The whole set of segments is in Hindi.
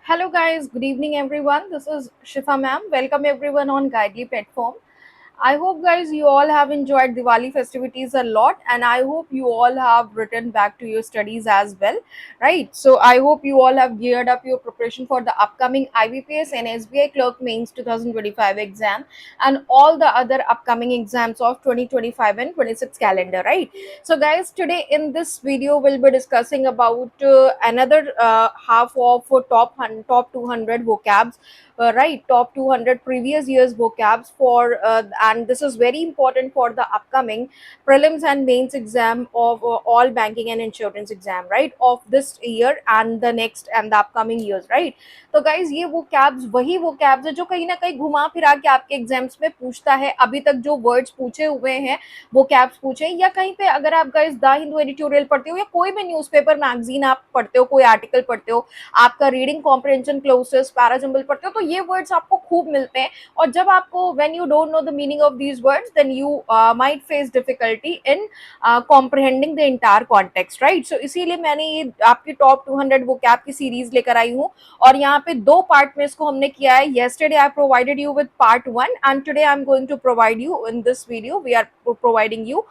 Hello guys, good evening everyone. This is Shifa ma'am. Welcome everyone on Guidely platform. I hope guys you all have enjoyed Diwali festivities a lot and I hope you all have returned back to your studies as well, right? So I hope you all have geared up your preparation for the upcoming IBPS and SBI Clerk Mains 2025 exam and all the other upcoming exams of 2025 and 26 calendar, right? So guys, today in this video we'll be discussing about another half of top 200 vocabs, right? Top 200 previous years vocabs for and this is very important for the upcoming prelims and mains exam of all banking and insurance exam, right, of this year and the next and the upcoming years, right? तो गाइज ये वो कैब्स वही वो कैब्स है जो कहीं ना कहीं घुमा फिरा के आपके एग्जाम्स में पूछता है। अभी तक जो वर्ड्स पूछे हुए हैं वो कैब्स पूछे, या कहीं पे अगर आप गाइज द हिंदू एडिटोरियल पढ़ते हो या कोई भी न्यूज़पेपर मैगजीन आप पढ़ते हो, कोई आर्टिकल पढ़ते हो, आपका रीडिंग कॉम्प्रिहेंशन क्लोसेस पैराजम्बल पढ़ते हो, तो ये वर्ड्स आपको खूब मिलते हैं। और जब आपको when you don't know the meaning of these words then you might face difficulty in comprehending the entire context, right? So इसीलिए मैंने ये आपकी टॉप 200 वोकैब की सीरीज लेकर आई हूँ और यहाँ पे दो पार्ट में इसको हमने किया है। Yesterday I provided you with part 1 and today I am going to provide you in this video we are providing you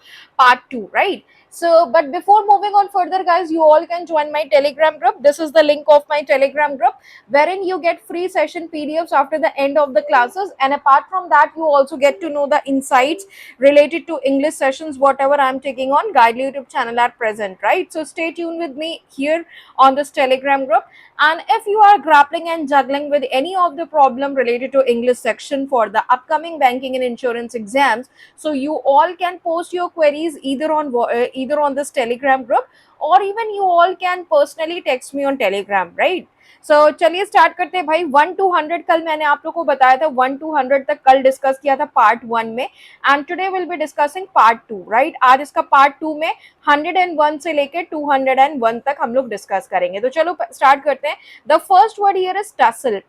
part 2, right? So but before moving on further guys, you all can join my telegram group. This is the link of my telegram group wherein you get free session pdfs after the end of the classes, and apart from that you also get to know the insights related to english sessions whatever I'm taking on Guidely YouTube channel at present, right? So stay tuned with me here on this telegram group. And if you are grappling and juggling with any of the problem related to english section for the upcoming banking and insurance exams, so you all can post your queries either on this telegram group, or even you all can personally text me on telegram, right? सो चलिए स्टार्ट करते हैं भाई। 1 to 100 कल मैंने आप लोग को बताया था, 1 to 100 तक कल डिस्कस किया था पार्ट 1 में, and today will be discussing part 2, right? आज इसका पार्ट 2 में 101 से लेके 201 तक हम लोग डिस्कस करेंगे। तो चलो स्टार्ट करते हैं। The first word here is tussle.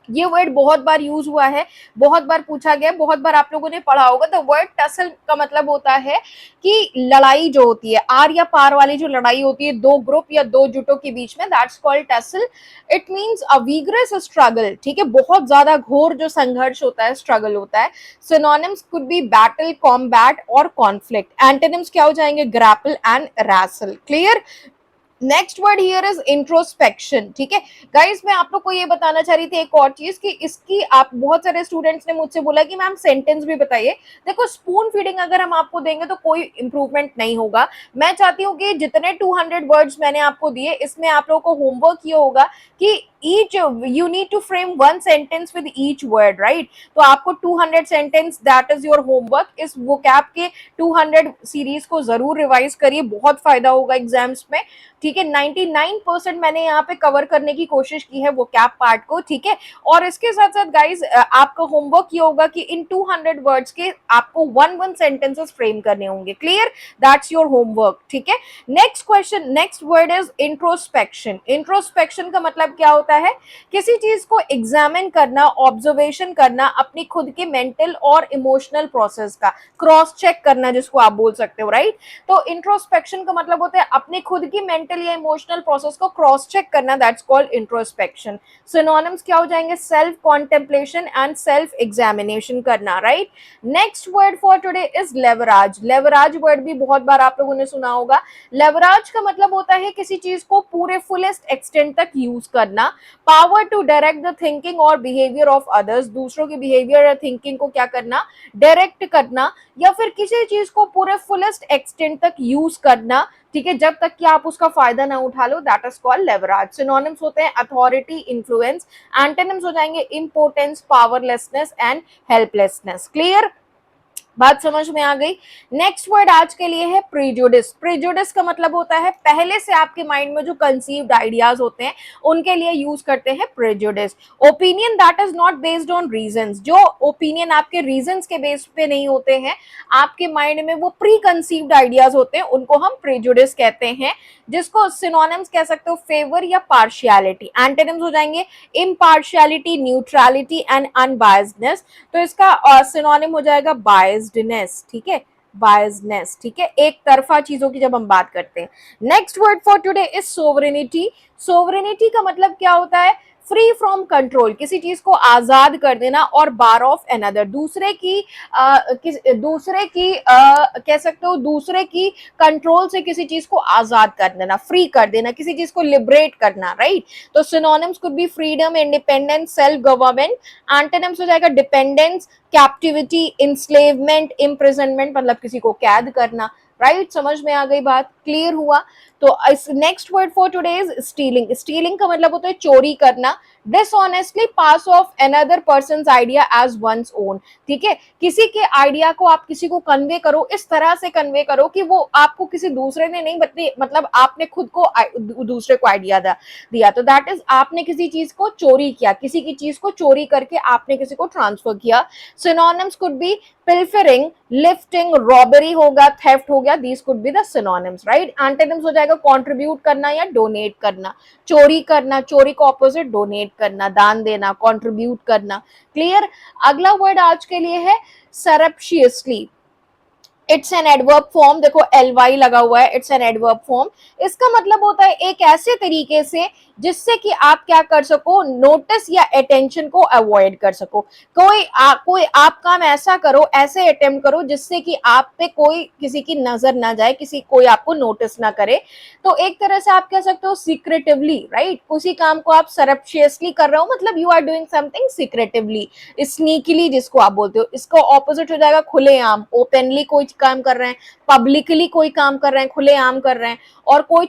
ये वर्ड बहुत बार यूज हुआ है, बहुत बार पूछा गया, बहुत बार आप लोगों ने पढ़ा होगा। द वर्ड टसल का मतलब होता है कि लड़ाई जो होती है, आर या पार वाली जो लड़ाई होती है दो ग्रुप या दो जुटों के बीच में, that's called tussle. It means a vigorous struggle, ठीक है? बहुत ज्यादा घोर जो संघर्ष होता है, स्ट्रगल होता है। Synonyms could be battle, combat और कॉन्फ्लिक्ट। एंटोनिम्स क्या हो जाएंगे? Grapple and wrestle. Clear? Next word here is introspection, ठीक है गाइस? मैं आप लोग को ये बताना चाह रही थी एक और चीज कि इसकी आप बहुत सारे स्टूडेंट्स ने मुझसे बोला कि मैम सेंटेंस भी बताइए। देखो, स्पून फीडिंग अगर हम आपको देंगे तो कोई इंप्रूवमेंट नहीं होगा। मैं चाहती हूँ कि जितने 200 वर्ड्स मैंने आपको दिए इसमें आप लोगों को होमवर्क ये होगा कि each you need to frame one sentence with each word, right? तो आपको 200 sentence, that is your homework. इस वोकैब के 200 सीरीज को जरूर रिवाइज करिए, बहुत फायदा होगा एग्जाम्स में, ठीक है? 99% मैंने यहाँ पे कवर करने की कोशिश की है वो कैप पार्ट को, ठीक है? और इसके साथ साथ गाइज आपका होमवर्क ये होगा कि इन 200 वर्ड्स के आपको वन सेंटेंसेस फ्रेम करने होंगे। क्लियर? दैट्स योर होमवर्क, ठीक है? Next question, next word is introspection. Introspection का मतलब क्या होता है? किसी चीज को एग्जामिन करना, ऑब्जर्वेशन करना, अपनी खुद के मेंटल और इमोशनल प्रोसेस का क्रॉस चेक करना, जिसको आप बोल सकते हो, राइट? तो इंट्रोस्पेक्शन का मतलब होता है अपने खुद की मेंटल या इमोशनल प्रोसेस को क्रॉस चेक करना, दैट्स कॉल्ड इंट्रोस्पेक्शन। सिनोनिम्स क्या हो जाएंगे? Self contemplation and self examination करना, right? Next word for today is leverage. Leverage word भी बहुत बार आप लोगों ने सुना होगा। लेवराज का मतलब होता है किसी चीज को पूरे फुलेस्ट एक्सटेंट तक यूज करना। Power to direct the thinking और बिहेवियर ऑफ अदर्स, दूसरों की बिहेवियर या थिंकिंग को क्या करना? डायरेक्ट करना, या फिर किसी चीज को पूरे फुलेस्ट एक्सटेंट तक यूज करना, ठीक है, जब तक कि आप उसका फायदा ना उठा लो, दैट इज कॉल्ड लेवराज। सिनोनिम्स होते हैं अथॉरिटी, इन्फ्लुएंस। एंटोनिम्स हो जाएंगे importance, powerlessness and helplessness. Clear? बात समझ में आ गई? नेक्स्ट वर्ड आज के लिए है प्रेजुडिस। प्रेजुडिस का मतलब होता है पहले से आपके माइंड में जो कंसीव्ड आइडियाज होते हैं उनके लिए यूज करते हैं prejudice. Opinion that is not based on reasons, जो ओपिनियन आपके रीजंस के बेस पे नहीं होते हैं, आपके माइंड में वो प्री कंसीव्ड आइडियाज होते हैं, उनको हम प्रेजुडिस कहते हैं, जिसको सिनोनिम्स कह सकते हो फेवर या पार्शियलिटी। एंटोनिम्स हो जाएंगे इम्पार्शियलिटी, न्यूट्रलिटी एंड अनबायस्डनेस। तो इसका सिनोनिम हो जाएगा बायस्डनेस, ठीक है? बायस्डनेस, ठीक है? एक तरफा चीजों की जब हम बात करते हैं। Next word for today is sovereignty. Sovereignty का मतलब क्या होता है? फ्री फ्रॉम कंट्रोल, किसी चीज को आजाद कर देना, और बार ऑफ अनदर, कह सकते हो दूसरे की कंट्रोल से किसी चीज को आजाद कर देना, फ्री कर देना, किसी चीज को लिबरेट करना, राइट। तो synonyms could B freedom, independence, self government. Antonyms हो जाएगा डिपेंडेंस, कैप्टिविटी, इंस्लेवमेंट, इम्प्रिजनमेंट, मतलब किसी को कैद करना, राइट। समझ में आ गई बात, क्लियर हुआ। तो next word for today is stealing. Stealing का मतलब होता है चोरी करना, dishonestly pass off another person's idea as one's own, ठीक है। किसी के आइडिया को आप किसी को कन्वे करो, इस तरह से कन्वे करो कि वो आपको किसी दूसरे ने नहीं, मतलब आपने खुद को दूसरे को आइडिया दिया, तो दैट इज आपने किसी चीज को चोरी किया, किसी की चीज को चोरी करके आपने किसी को ट्रांसफर किया। Synonyms could be pilfering, lifting, robbery होगा, थेफ्ट हो गया, these could be the synonyms, right. Antonyms हो जाएगा कंट्रीब्यूट करना या डोनेट करना, चोरी करना, चोरी का ऑपोजिट डोनेट करना, दान देना, कंट्रीब्यूट करना, क्लियर। अगला वर्ड आज के लिए है सरप्शियसली। इट्स एन एडवर्ब फॉर्म, देखो ly लगा हुआ है, इट्स एन एडवर्ब फॉर्म। इसका मतलब होता है एक ऐसे तरीके से जिससे कि आप क्या कर सको, नोटिस या अटेंशन को अवॉइड कर सको। कोई आप काम ऐसा करो, ऐसे अटेम्प्ट करो जिससे कि आप पे कोई किसी की नजर ना जाए, कोई आपको नोटिस ना करे। तो एक तरह से आप कह सकते हो सीक्रेटिवली, राइट। उसी काम को आप सरप्शियसली कर रहे हो, मतलब you are doing something secretively, sneakily जिसको आप बोलते हो। इसका ऑपोजिट हो जाएगा खुलेआम, ओपनली कोई काम कर रहे हैं, पब्लिकली कोई काम कर रहे हैं, खुलेआम कर रहे हैं, और कोई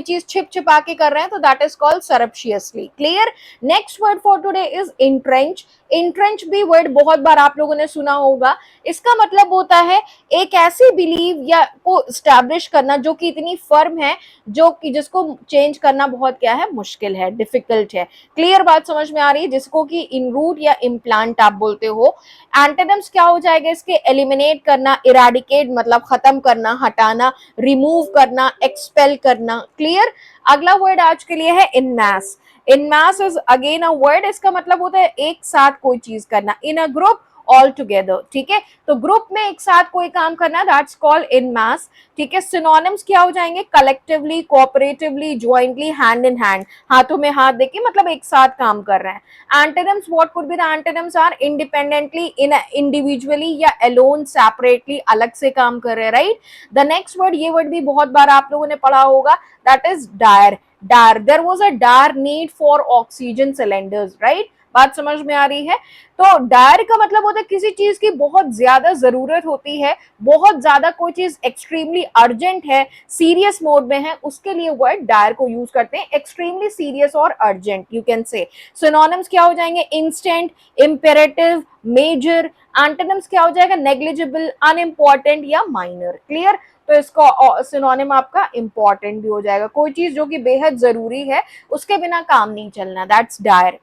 चीज छिप छिपा के कर रहे हैं, तो that is called surreptitiously, clear. Next word for today is entrench. Entrench भी वर्ड बहुत बार आप लोगों ने सुना होगा। इसका मतलब होता है एक ऐसी बिलीव या को स्टैब्लिश करना जो कि इतनी फर्म है, जो कि जिसको चेंज करना बहुत क्या है, मुश्किल है, डिफिकल्ट है। क्लियर बात समझ में आ रही है, जिसको कि इन रूट या इम्प्लांट आप बोलते हो। एंटोनिम्स क्या हो जाएगा इसके, एलिमिनेट करना, इराडिकेट मतलब खत्म करना, हटाना, रिमूव करना, एक्सपेल करना, क्लियर। अगला वर्ड आज के लिए है INMAS. INMAS is again a word, इसका मतलब होता है एक साथ कोई चीज करना, इन अ ग्रुप, ऑल टुगेदर, ठीक है। तो ग्रुप में एक साथ कोई काम करना, दैट्स कॉल्ड इन मास, ठीक है। सिनोनिम्स क्या हो जाएंगे, collectively, cooperatively, jointly, hand in hand, हाथों में हाथ देके, मतलब एक साथ काम कर रहे हैं। Antonyms, what could be the antonyms are, independently, individually या अलोन, सेपरेटली, अलग से काम कर रहे हैं, राइट। द नेक्स्ट वर्ड, ये वर्ड भी बहुत बार आप लोगों ने पढ़ा होगा, that is dire. Dire, there was a dire need for oxygen cylinders, right. बात समझ में आ रही है। तो डायर का मतलब होता है किसी चीज की बहुत ज्यादा जरूरत होती है, बहुत ज्यादा कोई चीज एक्सट्रीमली अर्जेंट है, सीरियस मोड में है, उसके लिए वर्ड डायर को यूज करते हैं, एक्सट्रीमली सीरियस और urgent, you can say. Synonyms क्या हो जाएंगे, इंस्टेंट, इंपेरेटिव, मेजर। एंटोनिम्स क्या हो जाएगा, नेग्लिजिबल, अनइम्पॉर्टेंट या माइनर, क्लियर। तो इसका सिनोनिम आपका इंपॉर्टेंट भी हो जाएगा, कोई चीज जो कि बेहद जरूरी है, उसके बिना काम नहीं चलना, दैट्स डायर।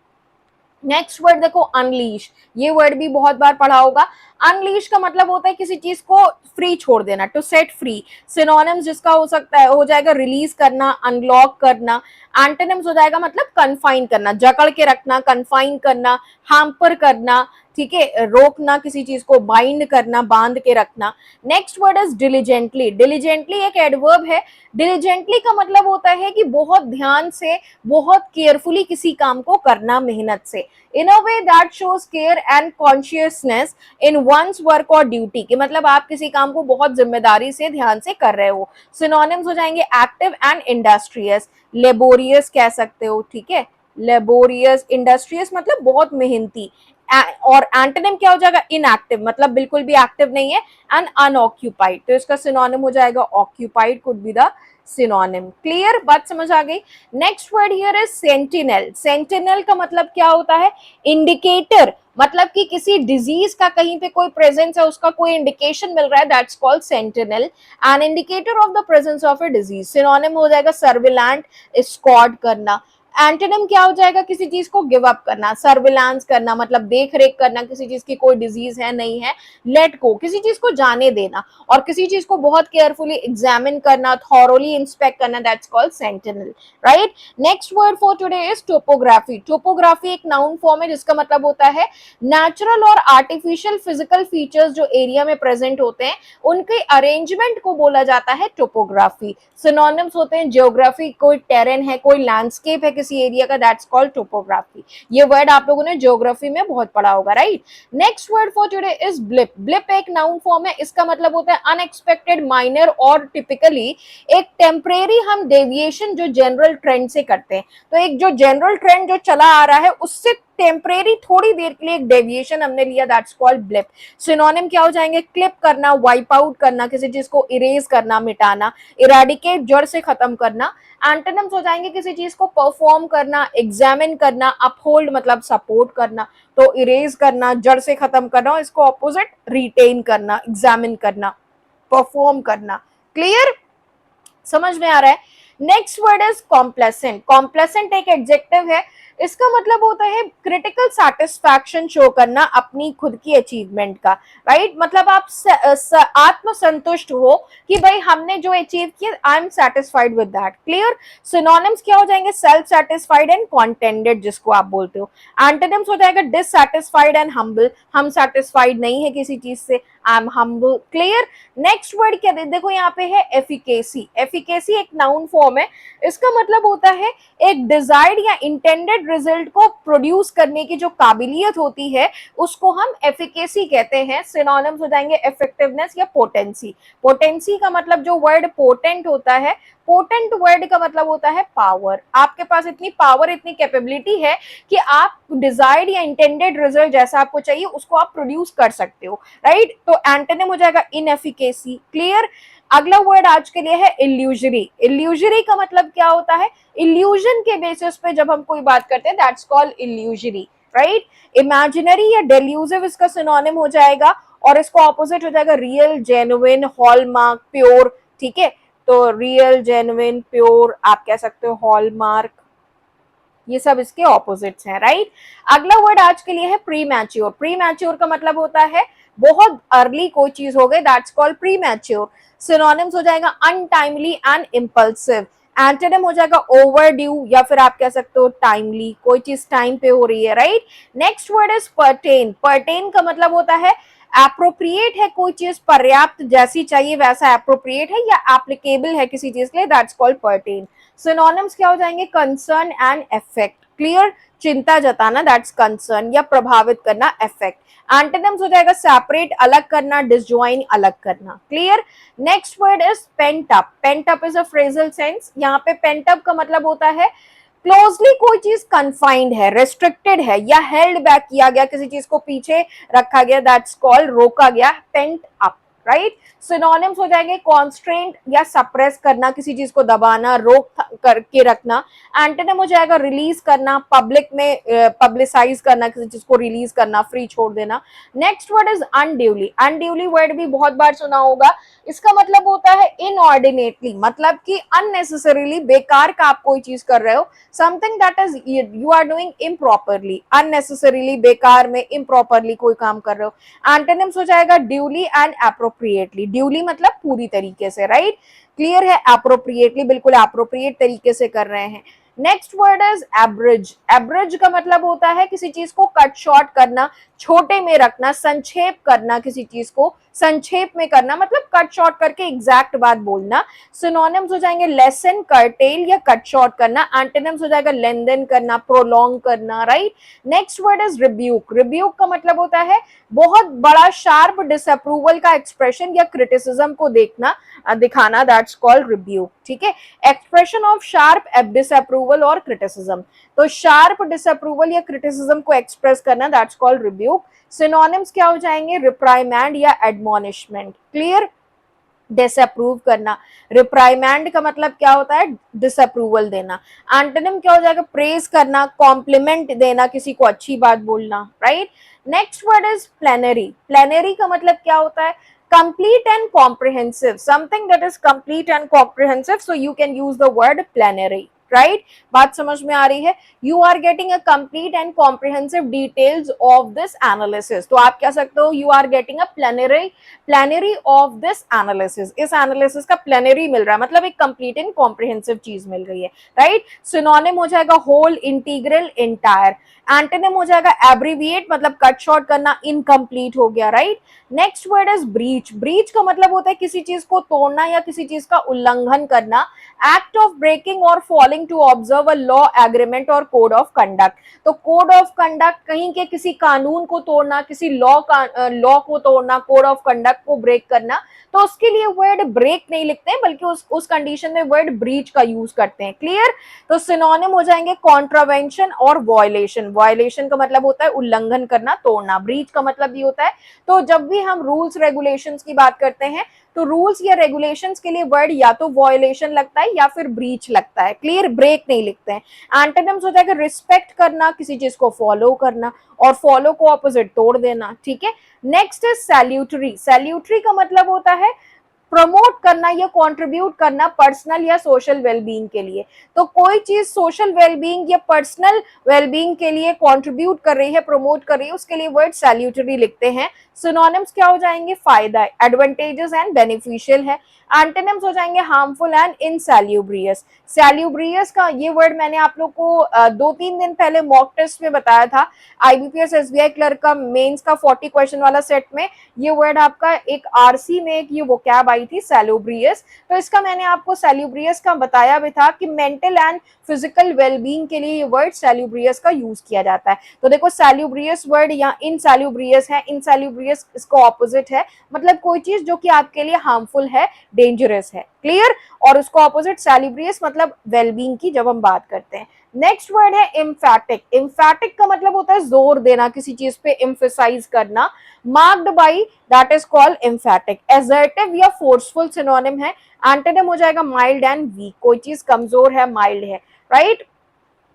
नेक्स्ट वर्ड देखो अनलीश, ये वर्ड भी बहुत बार पढ़ा होगा। अनलीश का मतलब होता है किसी चीज को फ्री छोड़ देना, टू सेट फ्री। सिनोनिम्स जिसका हो सकता है, हो जाएगा रिलीज करना, अनलॉक करना। एंटोनिम्स हो जाएगा मतलब कन्फाइन करना, जकड़ के रखना, कन्फाइन करना, हैम्पर करना, ठीक है, रोकना, किसी चीज को बाइंड करना, बांध के रखना। Next word is diligently. Diligently एक एडवर्ब है। डिलीजेंटली का मतलब होता है कि बहुत ध्यान से, बहुत केयरफुली किसी काम को करना, मेहनत से। In a way that shows care and consciousness in one's work और ड्यूटी, कि मतलब आप किसी काम को बहुत जिम्मेदारी से, ध्यान से कर रहे हो। सिनोनिम्स हो जाएंगे एक्टिव एंड इंडस्ट्रियस, लेबोरियस कह सकते हो, ठीक है, लेबोरियस, इंडस्ट्रियस मतलब बहुत मेहनती। और एंटोनिम क्या हो जाएगा, इनएक्टिव मतलब बिल्कुल भी एक्टिव नहीं है, एंड अनऑक्यूपाइड, तो इसका सिनोनिम हो जाएगा occupied, could be the synonym, clear बात समझ आ गई। Next word here is sentinel. Sentinel का मतलब क्या होता है, इंडिकेटर, मतलब कि किसी डिजीज का कहीं पे कोई प्रेजेंस है, उसका कोई इंडिकेशन मिल रहा है, that's called sentinel, an indicator of the presence of a disease. Synonym हो जाएगा सर्विलांट, स्क्वाड करना। एंटोनिम क्या हो जाएगा, किसी चीज को गिव अप करना, सर्विलांस करना मतलब देख रेख करना, किसी चीज की कोई डिजीज है नहीं है, लेट गो किसी चीज को जाने देना, और किसी चीज को बहुत केयरफुली एग्जामिन करना, थॉरोली इंस्पेक्ट करना, that's called sentinel, right. Next word for today is topography. Topography एक नाउन फॉर्म है जिसका मतलब होता है नेचुरल और आर्टिफिशियल फिजिकल फीचर्स जो एरिया में प्रेजेंट होते हैं, उनके अरेंजमेंट को बोला जाता है टोपोग्राफी। सिनोनिम्स होते हैं ज्योग्राफी, कोई टेरेन है, कोई लैंडस्केप है किसी एरिया का, दैट्स कॉल्ड टोपोग्राफी। ये वर्ड आप लोगों ने ज्योग्राफी में बहुत पढ़ा होगा, right. Next word for today is blip. Blip एक नाउन फॉर्म है, इसका मतलब होता है अनएक्सपेक्टेड, माइनर और टिपिकली एक टेम्परेरी हम डेविएशन जो जनरल ट्रेंड से करते हैं। तो एक जो जनरल ट्रेंड जो चला आ रहा है उससे टेम्परेरी थोड़ी देर के लिए एक डेविएशन हमने लिया, दैट्स कॉल्ड ब्लिप। सिनोनिम क्या हो जाएंगे? क्लिप करना, वाइप आउट करना, किसी चीज को इरेज करना, मिटाना, इराडिकेट जड़ से खत्म करना। एंटोनिम्स हो जाएंगे किसी चीज को परफॉर्म करना, एग्जामिन करना, अपहोल्ड मतलब सपोर्ट करना, तो इरेज करना, जड़ से खत्म करना, इसको ऑपोजिट रिटेन करना, एग्जामिन करना, परफॉर्म करना। क्लियर, समझ में आ रहा है। Next word is complacent. Complacent एक एडजेक्टिव है, इसका मतलब होता है क्रिटिकल सेटिस्फैक्शन शो करना अपनी खुद की अचीवमेंट का, राइट। मतलब आप आत्मसंतुष्ट हो कि भाई हमने जो अचीव किया, I am satisfied with that. Clear. Synonyms क्या हो जाएंगे? सेल्फ सेटिस्फाइड एंड कॉन्टेंटेड, जिसको आप बोलते हो। एंटोनिम्स हो जाएगा डिससैटिस्फाइड एंड हम्बल, हम सेटिस्फाइड नहीं है किसी चीज से, I am humble. Clear. Next word क्या देखो यहाँ पे है एफिकेसी। एफिकेसी एक नाउन फॉर्म है, इसका मतलब होता है एक डिजायर्ड या इंटेंडेड रिजल्ट को प्रोड्यूस करने की जो काबिलियत होती है उसको हम एफिकेसी कहते हैं। सिनोनिम्स हो जाएंगे इफेक्टिवनेस या पोटेंसी। पोटेंसी का मतलब जो वर्ड पोटेंट होता है, पोटेंट वर्ड का मतलब होता है पावर। आपके पास इतनी पावर, इतनी कैपेबिलिटी है कि आप डिजायर्ड या इंटेंडेड रिजल्ट जैसा आपको चाहिए उसको आप प्रोड्यूस कर सकते हो, राइट। तो एंटोनिम हो जाएगा इनएफिकेसी। क्लियर। अगला वर्ड आज के लिए है इल्यूजरी। इल्यूजरी का मतलब क्या होता है? इल्यूजन के बेसिस पे जब हम कोई बात करते हैं, that's called illusory, right. Imaginary या डेल्यूसिव इसका सिनोनिम हो जाएगा, और इसको ऑपोजिट हो जाएगा रियल, जेन्युइन, हॉलमार्क, प्योर। ठीक है, तो रियल, जेन्युइन, प्योर आप कह सकते हो, हॉलमार्क, ये सब इसके ऑपोजिट्स हैं, राइट। अगला वर्ड आज के लिए है प्री मैच्योर। प्री मैच्योर का मतलब होता है बहुत अर्ली कोई चीज हो गई, that's called pre mature. Synonyms हो जाएगा अनटाइमली एंड इम्पल्सिव। एंटोनिम हो जाएगा ओवर ड्यू, या फिर आप कह सकते हो टाइमली, कोई चीज टाइम पे हो रही है, right. Next word is pertain. Pertain का मतलब होता है एप्रोप्रिएट है, कोई चीज पर्याप्त जैसी चाहिए वैसा एप्रोप्रिएट है या एप्लीकेबल है किसी चीज के लिए, दैट्स कॉल्ड पर्टेन। सिनोनिम्स क्या हो जाएंगे? Concern and effect. क्लियर। चिंता जताना, दैट्स कंसर्न, या प्रभावित करना, इफेक्ट। एंटोनिम्स हो जाएगा सेपरेट, अलग करना, डिसजॉइन, अलग करना। Clear. Next word is pent up. Pent up is a phrasal sense. यहाँ पे पेंट अप का मतलब होता है क्लोजली कोई चीज कन्फाइंड है, रेस्ट्रिक्टेड है, या हेल्ड बैक किया गया, किसी चीज को पीछे रखा गया, दैट्स कॉल्ड रोका गया, पेंट अप, राइट। सिनोनिम्स हो जाएंगे कॉन्स्ट्रेंट या सप्रेस करना, किसी चीज को दबाना, रोक करके रखना। एंटोनिम हो जाएगा रिलीज करना, पब्लिक में पब्लिसाइज करना, किसी चीज को रिलीज करना, फ्री छोड़ देना। Next word is unduly. Unduly word भी बहुत बार सुना होगा, इसका मतलब होता है इनऑर्डिनेटली, मतलब कि अननेसेसरीली बेकार का आप कोई चीज कर रहे हो, something that is you are doing improperly, unnecessarily, बेकार में, इम्प्रॉपरली कोई काम कर रहे हो। एंटोनिम्स हो जाएगा ड्यूली एंड एप्रोप्रिएटली। ड्यूली मतलब पूरी तरीके से, राइट। क्लियर है। एप्रोप्रिएटली बिल्कुल एप्रोप्रिएट तरीके से कर रहे हैं। Next word is abridge. Abridge का मतलब होता है किसी चीज को कट शॉर्ट करना, छोटे में रखना, संक्षेप करना, किसी चीज को संक्षेप में करना, मतलब कट शॉर्ट करके एग्जैक्ट बात बोलना। सिनोनिम्स हो जाएंगे लेसन, कर्टेल या कट शॉर्ट करना। एंटोनिम्स हो जाएगा लेंथन करना, प्रोलॉन्ग करना, right. Next word is rebuke. Rebuke का मतलब होता है बहुत बड़ा शार्प डिसअप्रूवल का एक्सप्रेशन या क्रिटिसिज्म को देखना, दिखाना, दैट्स कॉल्ड रिब्यूक। ठीक है, एक्सप्रेशन ऑफ शार्प डिसअप्रूवल और क्रिटिसिज्म, तो शार्प डिसअप्रूवल या क्रिटिसिज्म को एक्सप्रेस करना, दैट्स कॉल्ड रिब्यूक। सिनोनिम्स क्या हो जाएंगे? रिप्राइमैंड या एडमोनिशमेंट। क्लियर। डिसअप्रूव करना, रिप्राइमैंड का मतलब क्या होता है? डिसअप्रूवल देना। एंटोनिम क्या हो जाएगा? प्रेज करना, कॉम्प्लीमेंट देना, किसी को अच्छी बात बोलना, right. Next word is plenary. Plenary का मतलब क्या होता है? complete and comprehensive, something that is complete and comprehensive, so you can use the word plenary, right? बात समझ में आ रही है? You are getting a complete and comprehensive details of this analysis, तो आप कह सकते हो you are getting a plenary of this analysis, इस analysis का plenary मिल रहा है, मतलब एक complete and comprehensive चीज मिल रही है, right? Synonym हो जाएगा whole, integral, entire। एंटोनिम हो जाएगा एब्रीविएट, मतलब कट शॉर्ट करना, इनकम्प्लीट हो गया, right. Next word is breach. Breach का मतलब होता है किसी चीज को तोड़ना या किसी चीज का उल्लंघन करना, एक्ट ऑफ ब्रेकिंग और failing going to observe a law, agreement और कोड ऑफ कंडक्ट। तो कोड ऑफ कंडक्ट कहीं के किसी कानून को तोड़ना, किसी लॉ को तोड़ना, कोड ऑफ कंडक्ट को ब्रेक करना, तो उसके लिए वर्ड ब्रेक नहीं लिखते हैं, बल्कि उस कंडीशन में वर्ड ब्रीच का यूज करते हैं। क्लियर? तो सिनोनिम हो जाएंगे कॉन्ट्रावेंशन और वायलेशन। वायलेशन का मतलब होता है उल्लंघन करना, तोड़ना। ब्रीच का मतलब ये होता है, तो जब भी हम रूल्स रेगुलेशंस की बात करते हैं तो रूल्स या रेगुलेशंस के लिए वर्ड या तो वायलेशन लगता है या फिर ब्रीच लगता है। क्लियर? ब्रेक नहीं लिखते हैं। एंटोनिम्स हो जाएगा रिस्पेक्ट करना, किसी चीज को फॉलो करना, और फॉलो को ऑपोजिट तोड़ देना। ठीक है? Next is salutary. सैल्यूटरी का मतलब होता है प्रमोट करना या कंट्रीब्यूट करना पर्सनल या सोशल वेलबींग के लिए। तो कोई चीज सोशल वेलबींग या पर्सनल वेलबींग के लिए कंट्रीब्यूट कर रही है, प्रमोट कर रही है, उसके लिए वर्ड सैल्यूटरी लिखते हैं। सिनोनिम्स क्या हो जाएंगे? फायदा, एडवांटेजेस एंड बेनिफिशियल है। एंटोनिम्स हो जाएंगे हार्मफुल एंड इनसैल्यूब्रियस। सैल्यूब्रियस का ये वर्ड मैंने आप लोग को 2-3 दिन पहले मॉक टेस्ट में बताया था, आईबीपीएस एसबीआई क्लर्क का मेंस का 40 क्वेश्चन वाला सेट में। ये वर्ड आपका एक आरसी में एक ये वोकैब आई थी सैल्यूब्रियस। तो इसका मैंने आपको सैल्यूब्रियस का बताया भी था कि मेंटल एंड फिजिकल वेलबींग के लिए ये वर्ड सैल्यूब्रियस का यूज किया जाता है। तो देखो सैल्यूब्रियस वर्ड या इनसैल्यूब्रियस है, इनसैल्यूब्रियस इसका ऑपोजिट है, मतलब कोई चीज जो कि आपके लिए हार्मफुल है, डेंजरस है। क्लियर? और उसको ऑपोजिट सैल्यूब्रियस मतलब वेलबींग की जब हम बात करते हैं। नेक्स्ट वर्ड है एम्फैटिक। एम्फैटिक का मतलब होता है जोर देना, किसी चीज पे एम्फेसाइज करना। Marked by, that is called एम्फैटिक। Assertive या फोर्सफुल सिनोनिम है। एंटोनिम हो जाएगा माइल्ड एंड वीक, कोई चीज कमजोर है, माइल्ड है। Right?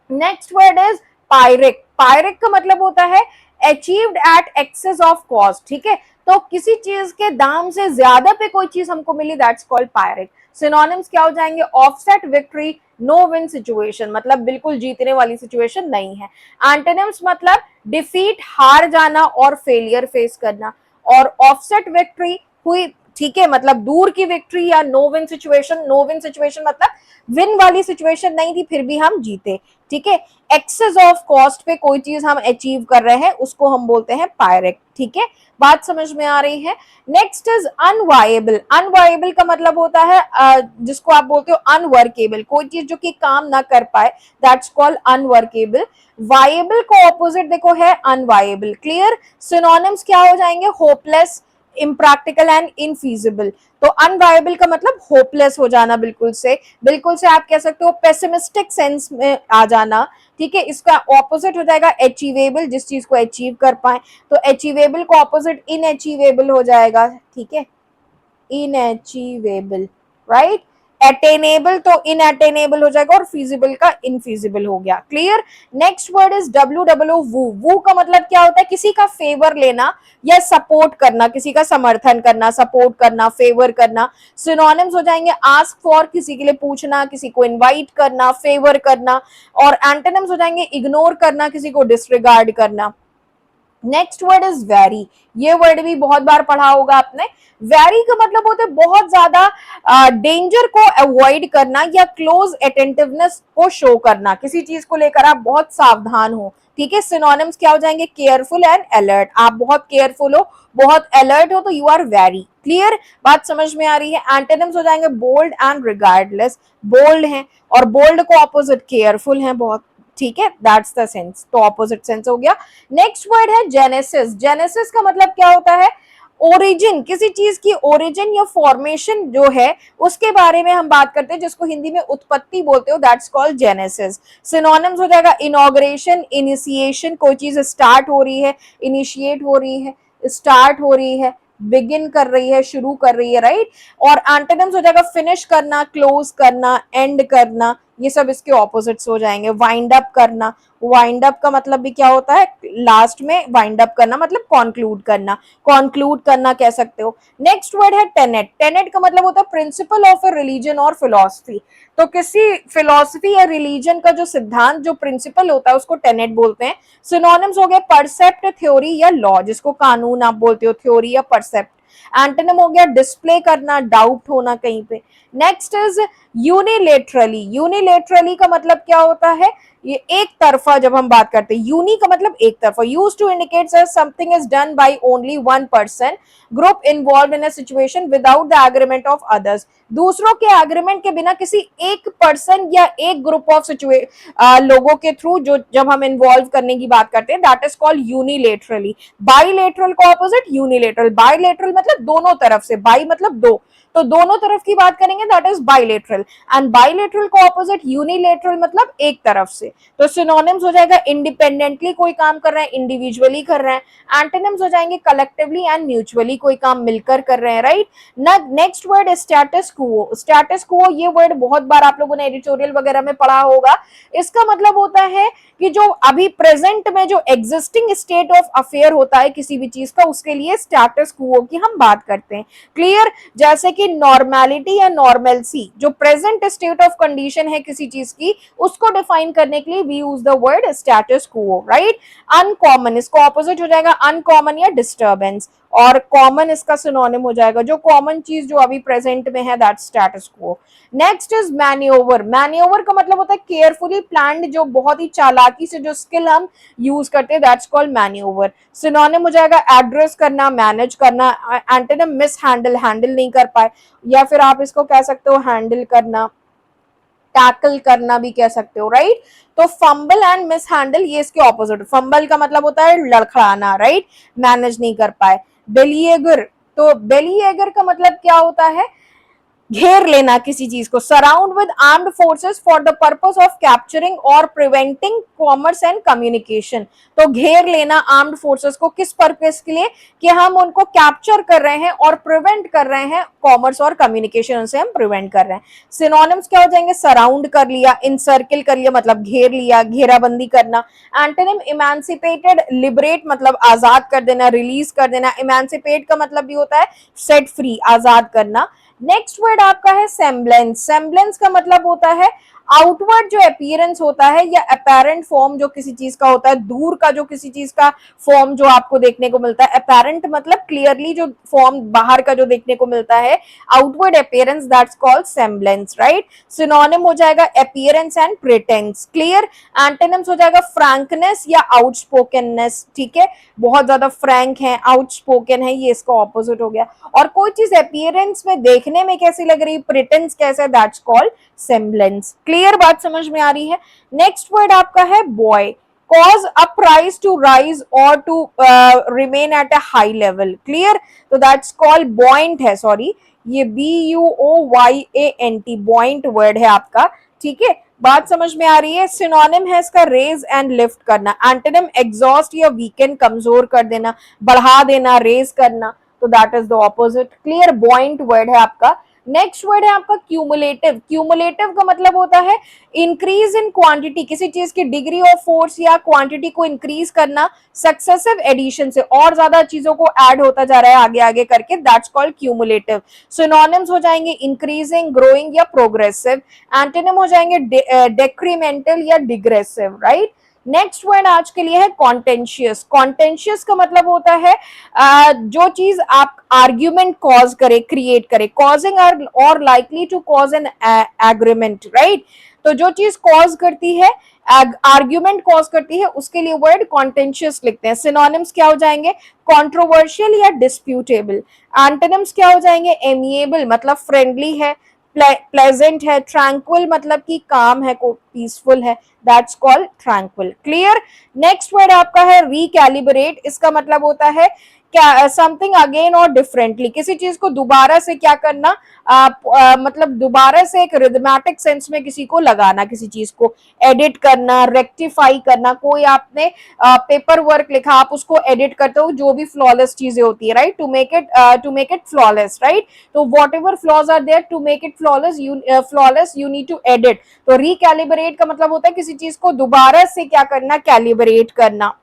Next word is pyrrhic. Pyrrhic का मतलब होता है achieved at excess of cost. ठीक है? तो किसी चीज के दाम से ज्यादा पे कोई चीज हमको मिली, दैट्स कॉल्ड पायरिक। सिनोनिम्स क्या हो जाएंगे? Offset, victory, no win situation, मतलब बिल्कुल जीतने वाली सिचुएशन नहीं है। एंटोनिम्स मतलब डिफीट, हार जाना और फेलियर फेस करना। और ऑफसेट विक्ट्री हुई, ठीक है, मतलब दूर की विक्ट्री, या no win situation, no win situation मतलब विन वाली सिचुएशन नहीं थी फिर भी हम जीते। ठीक है? एक्सेस ऑफ कॉस्ट पे कोई चीज हम अचीव कर रहे हैं, उसको हम बोलते हैं पायरिक। ठीक है? बात समझ में आ रही है? Next is unviable. अनवायबल का मतलब होता है जिसको आप बोलते हो अनवर्केबल, कोई चीज जो कि काम ना कर पाए, दैट्स कॉल्ड अनवर्केबल। वायबल को ऑपोजिट देखो है अनवायबल। क्लियर? सिनोनिम्स क्या हो जाएंगे? Hopeless, impractical and infeasible. तो अनवायबल का मतलब होपलेस हो जाना, बिल्कुल से, बिल्कुल से आप कह सकते हो पेसिमिस्टिक सेंस में आ जाना। ठीक है? इसका ऑपोजिट हो जाएगा अचीवेबल, जिस चीज को अचीव कर पाए। तो अचीवेबल को ऑपोजिट इनअचीवेबल हो जाएगा। ठीक है? इनअचीवेबल। राइट? अटेनेबल तो इनअटेनेबल हो जाएगा, और फीजिबल का इनफीजिबल हो गया। Clear? Next word is W. Woo. Woo का मतलब क्या होता है? किसी का फेवर लेना या सपोर्ट करना, किसी का समर्थन करना, सपोर्ट करना, फेवर करना। सिनोनिम्स हो जाएंगे आस्क फॉर, किसी के लिए पूछना, किसी को इनवाइट करना, फेवर करना। और एंटोनिम्स हो जाएंगे इग्नोर करना, किसी को डिसरिगार्ड करना। Next word is very. ये वर्ड भी बहुत बार पढ़ा होगा आपने। वेरी का मतलब होता है बहुत ज्यादा डेंजर को अवॉइड करना या क्लोज अटेंटिवनेस को शो करना, किसी चीज को लेकर आप बहुत सावधान हो। ठीक है? सिनोनिम्स क्या हो जाएंगे? Careful and alert. आप बहुत केयरफुल हो, बहुत अलर्ट हो, तो यू आर वेरी। क्लियर? बात समझ में आ रही है? एंटोनिम्स हो जाएंगे बोल्ड एंड रिगार्डलेस। बोल्ड है, और बोल्ड को ऑपोजिट केयरफुल है बहुत। ठीक है? दैट्स द सेंस, तो ऑपोजिट सेंस हो गया। नेक्स्ट वर्ड है जेनेसिस। जेनेसिस का मतलब क्या होता है? ओरिजिन, किसी चीज की ओरिजिन या फॉर्मेशन जो है उसके बारे में हम बात करते हैं, जिसको हिंदी में उत्पत्ति बोलते हो, दैट्स कॉल्ड जेनेसिस। सिनोनिम्स हो जाएगा इनॉग्रेशन, इनिशिएशन, कोई चीज स्टार्ट हो रही है, इनिशिएट हो रही है, स्टार्ट हो रही है, बिगिन कर रही है, शुरू कर रही है। राइट? और एंटोनिम्स हो जाएगा फिनिश करना, क्लोज करना, एंड करना, ये सब इसके ऑपोजिट्स हो जाएंगे। वाइंड अप करना, वाइंड अप का मतलब भी क्या होता है? लास्ट में वाइंड अप करना मतलब कॉन्क्लूड करना, कॉन्क्लूड करना कह सकते हो। नेक्स्ट वर्ड है टेनेट। टेनेट का मतलब होता है प्रिंसिपल ऑफ अ रिलीजन और फिलॉसफी। तो किसी फिलॉसफी या रिलीजन का जो सिद्धांत, जो प्रिंसिपल होता है, उसको टेनेट बोलते हैं। सिनोनिम्स हो गए परसेप्ट, थ्योरी या लॉ, जिसको कानून आप बोलते हो, थ्योरी या परसेप्ट। एंटोनिम हो गया डिस्प्ले करना, डाउट होना कहीं पे। Next is unilaterally. यूनिलेटरली का मतलब क्या होता है? ये एक तरफा जब हम बात करते हैं, यूनी का मतलब एक तरफा, use to indicate something is done by only one person group involve in a situation without the agreement of others, दूसरों के एग्रीमेंट के बिना किसी एक पर्सन या एक ग्रुप ऑफ लोगों के थ्रू जो जब हम इन्वॉल्व करने की बात करते हैं, that is called unilaterally. Bilateral को ऑपोजिट यूनिलेटरल, बाईलेटरल मतलब दोनों तरफ से, बाई मतलब दो, तो दोनों तरफ की बात करेंगे that is bilateral, and bilateral को ऑपोजिट यूनिलेटरल मतलब एक तरफ से। तो सिनोनिम्स हो जाएगा इंडिपेंडेंटली कोई काम कर रहे हैं, इंडिविजुअली कर रहे हैं। एंटोनिम्स हो जाएंगे कलेक्टिवली एंड म्यूचुअली कोई काम मिलकर कर रहे हैं, राइट। नेक्स्ट वर्ड स्टेटस क्वो। स्टेटस क्वो ये वर्ड बहुत बार आप लोगों ने एडिटोरियल वगैरह में पढ़ा होगा। इसका मतलब होता है कि जो अभी प्रेजेंट में जो एग्जिस्टिंग स्टेट ऑफ अफेयर होता है किसी भी चीज का, उसके लिए स्टेटस क्वो की हम बात करते हैं। क्लियर। जैसे कि नॉर्मेलिटी या नॉर्मलसी, जो प्रेजेंट स्टेट ऑफ कंडीशन है किसी चीज की, उसको डिफाइन करने के लिए we use the word status quo, right. Uncommon, इसको ऑपोजिट हो जाएगा अनकॉमन या डिस्टर्बेंस, और कॉमन इसका सिनोनिम हो जाएगा जो कॉमन चीज जो अभी प्रेजेंट में है, that status quo. Next is manoeuvre. Manoeuvre का मतलब होता है केयरफुली प्लान्ड, जो बहुत ही चालाकी से जो स्किल हम यूज करते हैं, दैट्स कॉल्ड मैन्योवर। सिनोनिम हो जाएगा एड्रेस करना, मैनेज करना। एंटोनिम मिस हैंडल, हैंडल नहीं कर पाए, या फिर आप इसको कह सकते हो हैंडल करना, टैकल करना भी कह सकते हो, राइट। तो फंबल एंड मिस हैंडल ये इसके ऑपोजिट। फंबल का मतलब होता है लड़खड़ाना, राइट, मैनेज नहीं कर पाए। बेलिएगर, तो बेलिएगर का मतलब क्या होता है, घेर लेना किसी चीज को। Surround with armed forces for the purpose of capturing और प्रिवेंटिंग कॉमर्स एंड कम्युनिकेशन। तो घेर लेना आर्म्ड फोर्सेस को किस पर्पस के लिए, कि हम उनको कैप्चर कर रहे हैं और प्रिवेंट कर रहे हैं, कॉमर्स और कम्युनिकेशन से हम प्रिवेंट कर रहे हैं। सिनोनिम्स क्या हो जाएंगे, सराउंड कर लिया, इनसर्किल कर लिया मतलब घेर लिया, घेराबंदी करना। एंटोनिम इमेंसिपेटेड, लिबरेट मतलब आजाद कर देना, रिलीज कर देना। इमेंसिपेट का मतलब भी होता है सेट फ्री, आजाद करना। नेक्स्ट वर्ड आपका है सेम्बलेंस। सेम्बलेंस का मतलब होता है आउटवर्ड जो अपीयरेंस होता है या अपेरेंट फॉर्म जो किसी चीज का होता है, दूर का जो किसी चीज का फॉर्म जो आपको देखने को मिलता है। अपेरेंट मतलब क्लियरली जो फॉर्म बाहर का जो देखने को मिलता है, outward appearance, that's called semblance, right. Synonym हो जाएगा appearance and pretence. Clear. Antonyms हो जाएगा फ्रैंकनेस या आउटस्पोकननेस, ठीक है, बहुत ज्यादा फ्रैंक है, आउटस्पोकन है, ये इसका ऑपोजिट हो गया। और कोई चीज अपीयरेंस में देखने में कैसी लग रही, प्रिटेंस कैसा, दैट्स कॉल्ड सेम्बलेंस। क्लियर, बात समझ में आ रही है। नेक्स्ट वर्ड आपका है buoy. Cause uprise, to rise और to remain at a high level. Clear, तो दैट्स कॉल्ड बॉइंट है, सॉरी, ये BUOYANT बॉइंट वर्ड है आपका, ठीक है, बात समझ में आ रही है। सिनोनिम है इसका रेज एंड लिफ्ट करना। एंटोनिम एग्जॉस्ट या वीकेंड, कमजोर कर देना, बढ़ा देना, रेज करना, तो that is the opposite. Clear, बॉइंट word है आपका। नेक्स्ट वर्ड है आपका क्यूमुलेटिव। क्यूमुलेटिव का मतलब होता है इंक्रीज इन क्वांटिटी, किसी चीज की डिग्री ऑफ फोर्स या क्वांटिटी को इंक्रीज करना सक्सेसिव एडिशन से, और ज्यादा चीजों को ऐड होता जा रहा है आगे आगे करके, दैट्स कॉल्ड क्यूमुलेटिव। सिनोनिम्स हो जाएंगे इंक्रीजिंग, ग्रोइंग या प्रोग्रेसिव। एंटोनिम हो जाएंगे डेक्रीमेंटल या डिग्रेसिव, राइट। नेक्स्ट वर्ड आज के लिए है कॉन्टेंशियस। कॉन्टेंशियस का मतलब होता है जो चीज आप आर्ग्यूमेंट कॉज करे, क्रिएट करे, कॉजिंग और likely to cause an agreement, right. तो जो चीज कॉज करती है, आर्ग्यूमेंट कॉज करती है, उसके लिए वर्ड कॉन्टेंशियस लिखते हैं। सिनोनिम्स क्या हो जाएंगे, कॉन्ट्रोवर्शियल या डिस्प्यूटेबल। एंटोनिम्स क्या हो जाएंगे, एमिएबल मतलब फ्रेंडली है, प्लेजेंट है, ट्रैंक्विल मतलब कि काम है, को पीसफुल है, that's called tranquil. Clear. Next word आपका है रिकैलिब्रेट। इसका मतलब होता है क्या, समथिंग अगेन और डिफरेंटली, किसी चीज को दोबारा से क्या करना, मतलब दोबारा से एक रिदमेटिक सेंस में किसी को लगाना, किसी चीज को एडिट करना, रेक्टिफाई करना। कोई आपने पेपर वर्क लिखा, आप उसको एडिट करते हो, जो भी फ्लॉलेस चीजें होती है, right, to make it flawless, right. तो whatever flaws are there, to make it flawless you need to edit. तो रिकैलिब्रेट का मतलब होता है किसी चीज को दोबारा से क्या करना, कैलिब्रेट करना,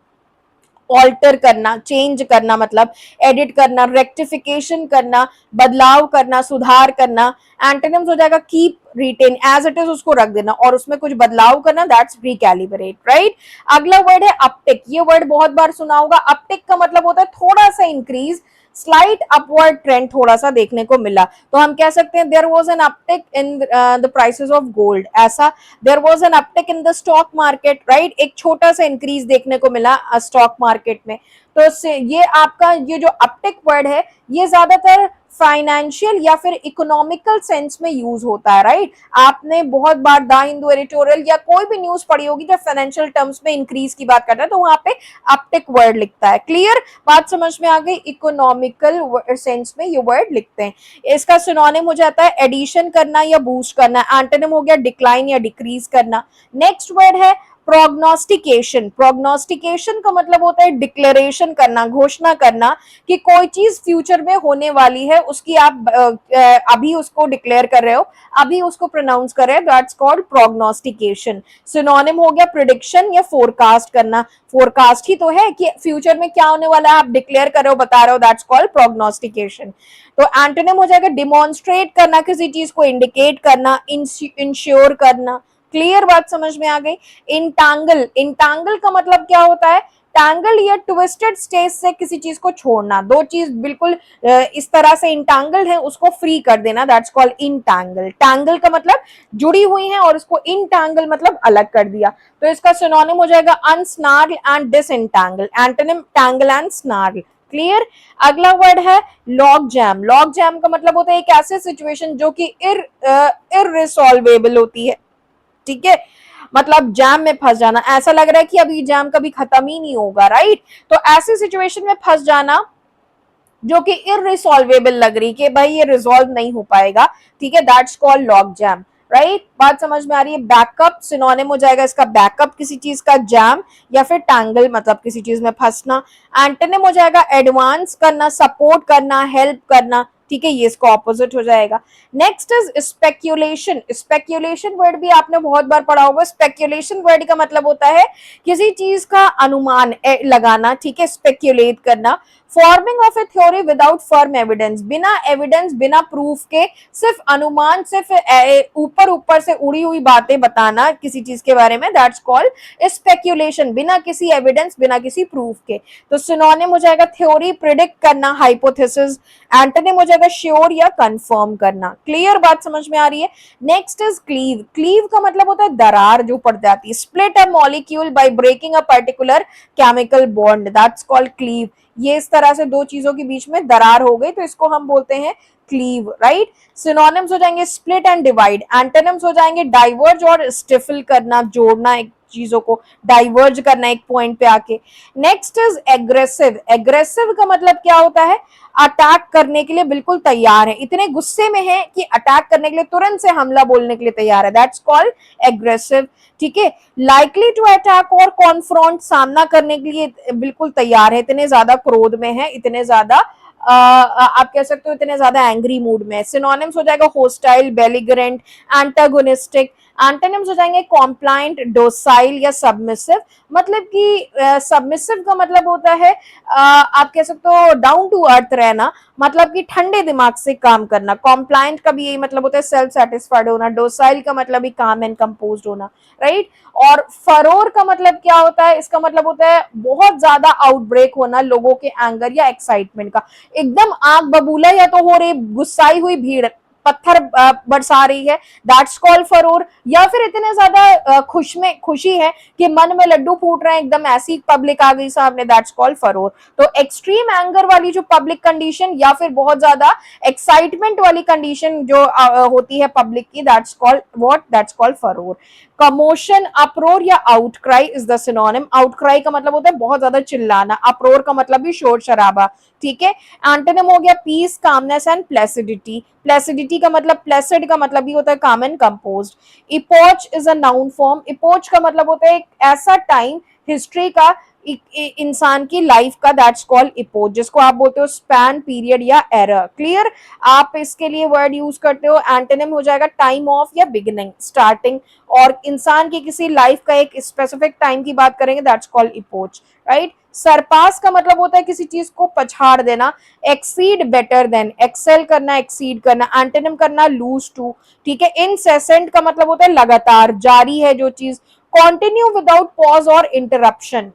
ऑल्टर करना, चेंज करना, मतलब एडिट करना, रेक्टिफिकेशन करना, बदलाव करना, सुधार करना। एंटोनिम्स हो जाएगा keep, retain, as it is उसको रख देना और उसमें कुछ बदलाव करना, दैट्स रिकैलिब्रेट, राइट। अगला वर्ड है अपटिक। ये वर्ड बहुत बार सुना होगा। अपटिक का मतलब होता है थोड़ा सा इंक्रीज, स्लाइट अपवर्ड ट्रेंड थोड़ा सा देखने को मिला, तो हम कह सकते हैं there was an uptick in the prices of gold, ऐसा there was an uptick in the stock market, right, एक छोटा सा इंक्रीज देखने को मिला स्टॉक मार्केट में। तो ये आपका ये जो अपटिक वर्ड है ये ज्यादातर फाइनेंशियल या फिर इकोनॉमिकल सेंस में यूज होता है, राइट। आपने बहुत बार द हिंदू एडिटोरियल या कोई भी न्यूज पढ़ी होगी जब फाइनेंशियल टर्म्स में इंक्रीज की बात करता है तो वहां पे अपटिक वर्ड लिखता है। क्लियर, बात समझ में आ गई। इकोनॉमिकल सेंस में ये वर्ड लिखते हैं। इसका सिनोनिम हो जाता है एडिशन करना या बूस्ट करना, एंटोनिम हो गया डिक्लाइन या डिक्रीज करना। नेक्स्ट वर्ड है प्रोग्नोस्टिकेशन। प्रोग्नोस्टिकेशन का मतलब होता है डिक्लेरेशन करना, घोषणा करना कि कोई चीज फ्यूचर में होने वाली है, उसकी आप अभी उसको डिक्लेयर कर रहे हो, अभी उसको प्रोनाउंस कर रहे हो, दैट्स कॉल्ड प्रोग्नोस्टिकेशन। सिनोनिम हो गया प्रिडिक्शन या फोरकास्ट करना, फोरकास्ट ही तो है कि फ्यूचर में क्या होने वाला है आप डिक्लेयर कर रहे हो, बता रहे हो, दैट्स कॉल्ड प्रोग्नोस्टिकेशन। तो एंटोनिम हो जाएगा डिमॉन्स्ट्रेट करना, किसी चीज को इंडिकेट करना, इंश्योर करना। क्लियर, बात समझ में आ गई। इंटांगल, इंटांगल का मतलब क्या होता है, टैंगल या ट्विस्टेड स्टेज से किसी चीज को छोड़ना, दो चीज बिल्कुल इस तरह से इंटांगल्ड है उसको फ्री कर देना, दैट्स कॉल्ड इंटांगल। टैंगल का मतलब जुड़ी हुई है और उसको इंटांगल मतलब अलग कर दिया। तो इसका सिनोनिम हो जाएगा unsnarl and disentangle, antonym tangle and snarl. Clear. अगला वर्ड है लॉग जैम। लॉग जैम का मतलब होता है एक ऐसी सिचुएशन जो कि इररिसॉल्वेबल होती है, ठीक है, मतलब जैम में फंस जाना, ऐसा लग रहा है कि अभी जैम कभी खत्म ही नहीं होगा, राइट। तो ऐसी सिचुएशन में फंस जाना जो कि इररिसॉल्वेबल लग रही कि भाई ये रिजॉल्व नहीं हो पाएगा, ठीक है, that's called log jam, right. बात समझ में आ रही है। बैकअप, सिनोनिम हो जाएगा इसका बैकअप, किसी चीज का जैम या फिर टैंगल मतलब किसी चीज में फंसना। एंटोनिम हो जाएगा एडवांस करना, सपोर्ट करना, हेल्प करना, ठीक है, ये इसका ऑपोजिट हो जाएगा। Next is speculation. Speculation word भी आपने बहुत बार पढ़ा होगा। स्पेक्यूलेशन वर्ड का मतलब होता है किसी चीज का अनुमान लगाना, ठीक है, स्पेक्यूलेट करना। Forming of A theory without firm evidence, बिना एविडेंस बिना प्रूफ के सिर्फ अनुमान, सिर्फ ऊपर ऊपर से उड़ी हुई बातें बताना किसी चीज के बारे में, दैट्स कॉल्ड स्पेक्यूलेशन, बिना किसी एविडेंस बिना किसी प्रूफ के। तो सिनोनिम हो जाएगा थ्योरी, प्रिडिक्ट करना, हाइपोथेसिस। एंटोनिम हो जाएगा श्योर या कंफर्म करना। क्लियर, बात समझ में आ रही है। Next is cleave. क्लीव का मतलब होता है दरार जो पड़ जाती है, split a molecule by breaking a particular chemical bond, that's called cleave. ये इस तरह से दो चीजों के बीच में दरार हो गई तो इसको हम बोलते हैं क्लीव, राइट। सिनोनिम्स हो जाएंगे स्प्लिट एंड डिवाइड। एंटोनिम्स हो जाएंगे डाइवर्ज और स्टिफल करना, जोड़ना, एक चीजों को डाइवर्ज करना एक पॉइंट पे आके। Next is aggressive. एग्रेसिव का मतलब क्या होता है, अटैक करने के लिए बिल्कुल तैयार है, इतने गुस्से में है कि अटैक करने के लिए, तुरंत से हमला बोलने के लिए तैयार है, दैट्स कॉल्ड एग्रेसिव, ठीक है। लाइकली टू अटैक और कॉन्फ्रंट, सामना करने के लिए बिल्कुल तैयार है, इतने ज्यादा क्रोध में है, इतने ज्यादा आप कह सकते हो इतने ज्यादा एंग्री मूड में। सिनोनिम्स हो जाएगा होस्टाइल, बेलिगरेंट, एंटागोनिस्टिक। एंटोनिम्स हो जाएंगे कॉम्प्लाइंट, डोसाइल या सबमिसिव। मतलब कि सबमिसिव का मतलब होता है आप कह सकते हो डाउन टू अर्थ रहना, मतलब कि ठंडे दिमाग से काम करना। कॉम्प्लाइंट का भी यही मतलब होता है सेल्फ सेटिस्फाइड होना। डोसाइल का मतलब ही काम एंड कंपोज्ड होना, राइट। और फरोर का मतलब क्या होता है, इसका मतलब होता है बहुत ज्यादा आउटब्रेक होना लोगों के एंगर या एक्साइटमेंट का, एकदम आग बबूला या तो हो रही, गुस्साई हुई भीड़ पत्थर बरसा रही है, दैट्स कॉल्ड फरोर। या फिर इतने ज्यादा खुशी है कि मन में लड्डू फूट रहे हैं, एकदम ऐसी पब्लिक आ गई सामने, दैट्स कॉल्ड फरोर। तो एक्सट्रीम एंगर वाली जो पब्लिक कंडीशन या फिर बहुत ज्यादा एक्साइटमेंट वाली कंडीशन जो होती है पब्लिक की, that's called what, that's called furore. Commotion, uproar या outcry is the synonym. Outcry का मतलब होता है बहुत ज्यादा चिल्लाना, अप्रोर का मतलब भी शोर शराबा, ठीक है। एंटोनिम हो गया पीस, कामनेस एंड प्लेसिडिटी। प्लेसिडिटी का मतलब, प्लेसिड का मतलब भी होता है काम and composed. Epoch is a noun form. Epoch का मतलब होता है एक ऐसा टाइम हिस्ट्री का, इंसान की लाइफ का, दैट्स कॉल्ड इपोच, जिसको आप बोलते हो स्पैन, पीरियड या एरा। क्लियर, आप इसके लिए वर्ड यूज करते हो। एंटोनिम हो जाएगा टाइम ऑफ या बिगिनिंग, स्टार्टिंग, और इंसान की किसी लाइफ का एक स्पेसिफिक टाइम की बात करेंगे, that's called epoch, right. Surpass का मतलब होता है किसी चीज को पछाड़ देना। एक्सीड, बेटर देन, एक्सेल करना, एक्सीड करना। एंटोनिम करना लूज टू, ठीक है। इनसेसेंट का मतलब होता है लगातार, जारी है जो चीज। कॉन्टिन्यू विदाउट पॉज और इंटरप्शन,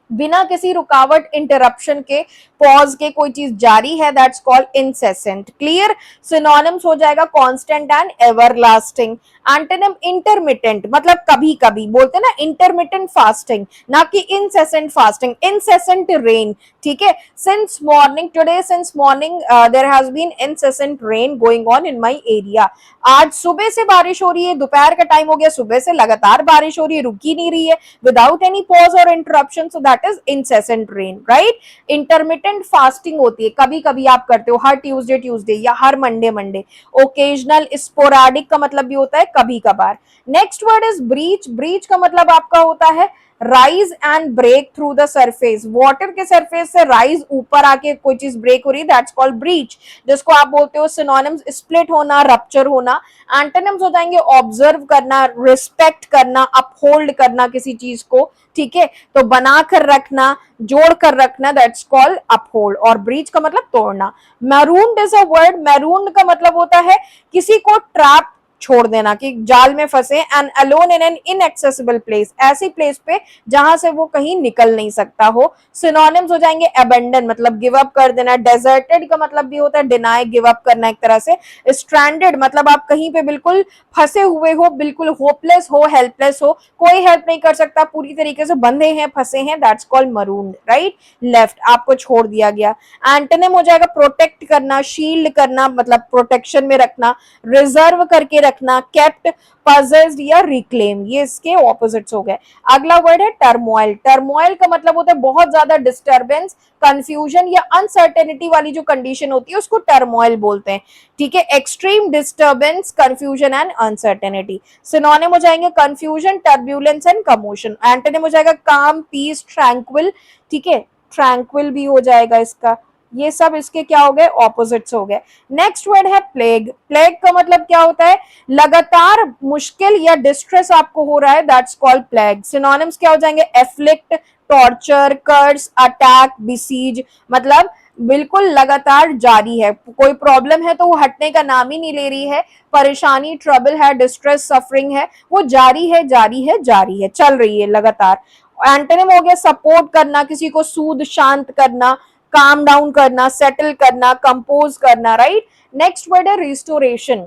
बिना किसी रुकावट, इंटरप्शन के, पॉज के कोई चीज जारी है, that's called incessant. Clear. Synonyms हो जाएगा constant and everlasting. Antonym intermittent, मतलब कभी कभी, बोलते हैं ना इंटरमिटेंट फास्टिंग, ना कि इंसेसेंट फास्टिंग। इंसेसेंट रेन, ठीक है। Since morning, today since morning there has been incessant rain going on in my area. आज सुबह से बारिश हो रही है, दोपहर का टाइम हो गया, सुबह से लगातार बारिश हो रही है, रुक ही नहीं रही है, विदाउट एनी पॉज और interruption, so that is incessant rain, right. Intermittent fasting होती है, कभी कभी आप करते हो, हर ट्यूसडे ट्यूसडे या हर मंडे मंडे। ओकेजनल, स्पोराडिक का मतलब भी होता है कभी कभार। Next word is breach. Breach का मतलब आपका होता है rise and break through the surface. Water के सरफेस से राइज, ऊपर आके कोई चीज ब्रेक हो रही है, दैट्स कॉल्ड ब्रीच, जिसको आप बोलते हो सिनोनिम्स स्प्लिट होना, रप्चर होना। एंटोनिम्स हो जाएंगे ऑब्जर्व करना, रिस्पेक्ट करना, अपहोल्ड करना किसी चीज को, ठीक है। तो बना कर रखना, जोड़ कर रखना, दैट्स कॉल्ड अपहोल्ड। और ब्रीच का मतलब तोड़ना। मैरून्ड इज अ वर्ड। मैरून्ड का मतलब होता है किसी को ट्रैप छोड़ देना, कि जाल में फंसे, and alone in an inaccessible place, ऐसी प्लेस पे जहां से वो कहीं निकल नहीं सकता हो। सिनोनिम्स हो जाएंगे अबेंडन, मतलब गिव अप कर देना। डेजर्टेड का मतलब भी होता है डिनाई, गिव अप करना एक तरह से। स्ट्रैंडेड मतलब आप कहीं पे बिल्कुल फंसे हुए हो, बिल्कुल होपलेस हो, हेल्पलेस हो, कोई हेल्प नहीं कर सकता, पूरी तरीके से बंधे हैं, फंसे हैं, that's called marooned, right. Left, आपको छोड़ दिया गया। एंटोनिम हो जाएगा प्रोटेक्ट करना, शील्ड करना, मतलब प्रोटेक्शन में रखना, रिजर्व करके रखना, केप्ट, पजेस्ड या रिक्लेम, ये इसके ऑपोजिट्स हो गए। अगला वर्ड है टर्मोइल। टर्मोइल का मतलब होता है बहुत ज्यादा डिस्टर्बेंस, कंफ्यूजन या अनसर्टेनिटी वाली जो कंडीशन होती है उसको टर्मोइल बोलते हैं, ठीक है। Extreme disturbance, confusion and uncertainty. Synonym हो जाएंगे confusion, turbulence and commotion. Antonym हो जाएगा काम, पीस, ट्रैंक्विल, ठीक है। ट्रैंक्विल भी हो जाएगा इसका। ये सब इसके क्या हो गए, ऑपोजिट्स हो गए। नेक्स्ट वर्ड है प्लेग। प्लेग का मतलब क्या होता है, लगातार मुश्किल या डिस्ट्रेस आपको हो रहा है, दैट्स कॉल्ड प्लेग। सिनोनिम्स क्या हो जाएंगे, एफ्लिक्ट, टॉर्चर, कर्स, अटैक, बिसीज, मतलब बिल्कुल लगातार जारी है, कोई प्रॉब्लम है तो वो हटने का नाम ही नहीं ले रही है, परेशानी, ट्रबल है, डिस्ट्रेस, सफरिंग है, वो जारी है, जारी है, जारी है, चल रही है लगातार। एंटोनिम हो गया सपोर्ट करना, किसी को सूद शांत करना, काम डाउन करना, सेटल करना, कंपोज करना, राइट। नेक्स्ट वर्ड है रिस्टोरेशन।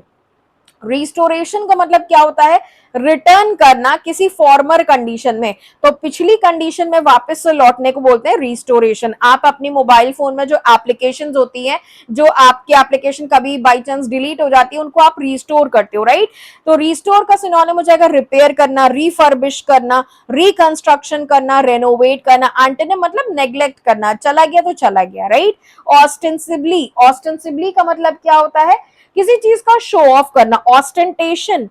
रिस्टोरेशन का मतलब क्या होता है, रिटर्न करना किसी फॉर्मर कंडीशन में, तो पिछली कंडीशन में वापस से लौटने को बोलते हैं रिस्टोरेशन। आप अपनी मोबाइल फोन में जो एप्लीकेशंस होती हैं, जो आपकी एप्लीकेशन कभी बाई चांस डिलीट हो जाती है, उनको आप रिस्टोर करते हो, राइट। तो रिस्टोर का सिनोनिम हो जाएगा रिपेयर करना, रिफर्बिश करना, रिकंस्ट्रक्शन करना, रेनोवेट करना। एंटोनिम मतलब नेग्लेक्ट करना, चला गया तो चला गया, राइट। ऑस्टेंसिबली, ऑस्टेंसिबली का मतलब क्या होता है, किसी चीज का शो ऑफ करना, ऑस्टेंटेशन।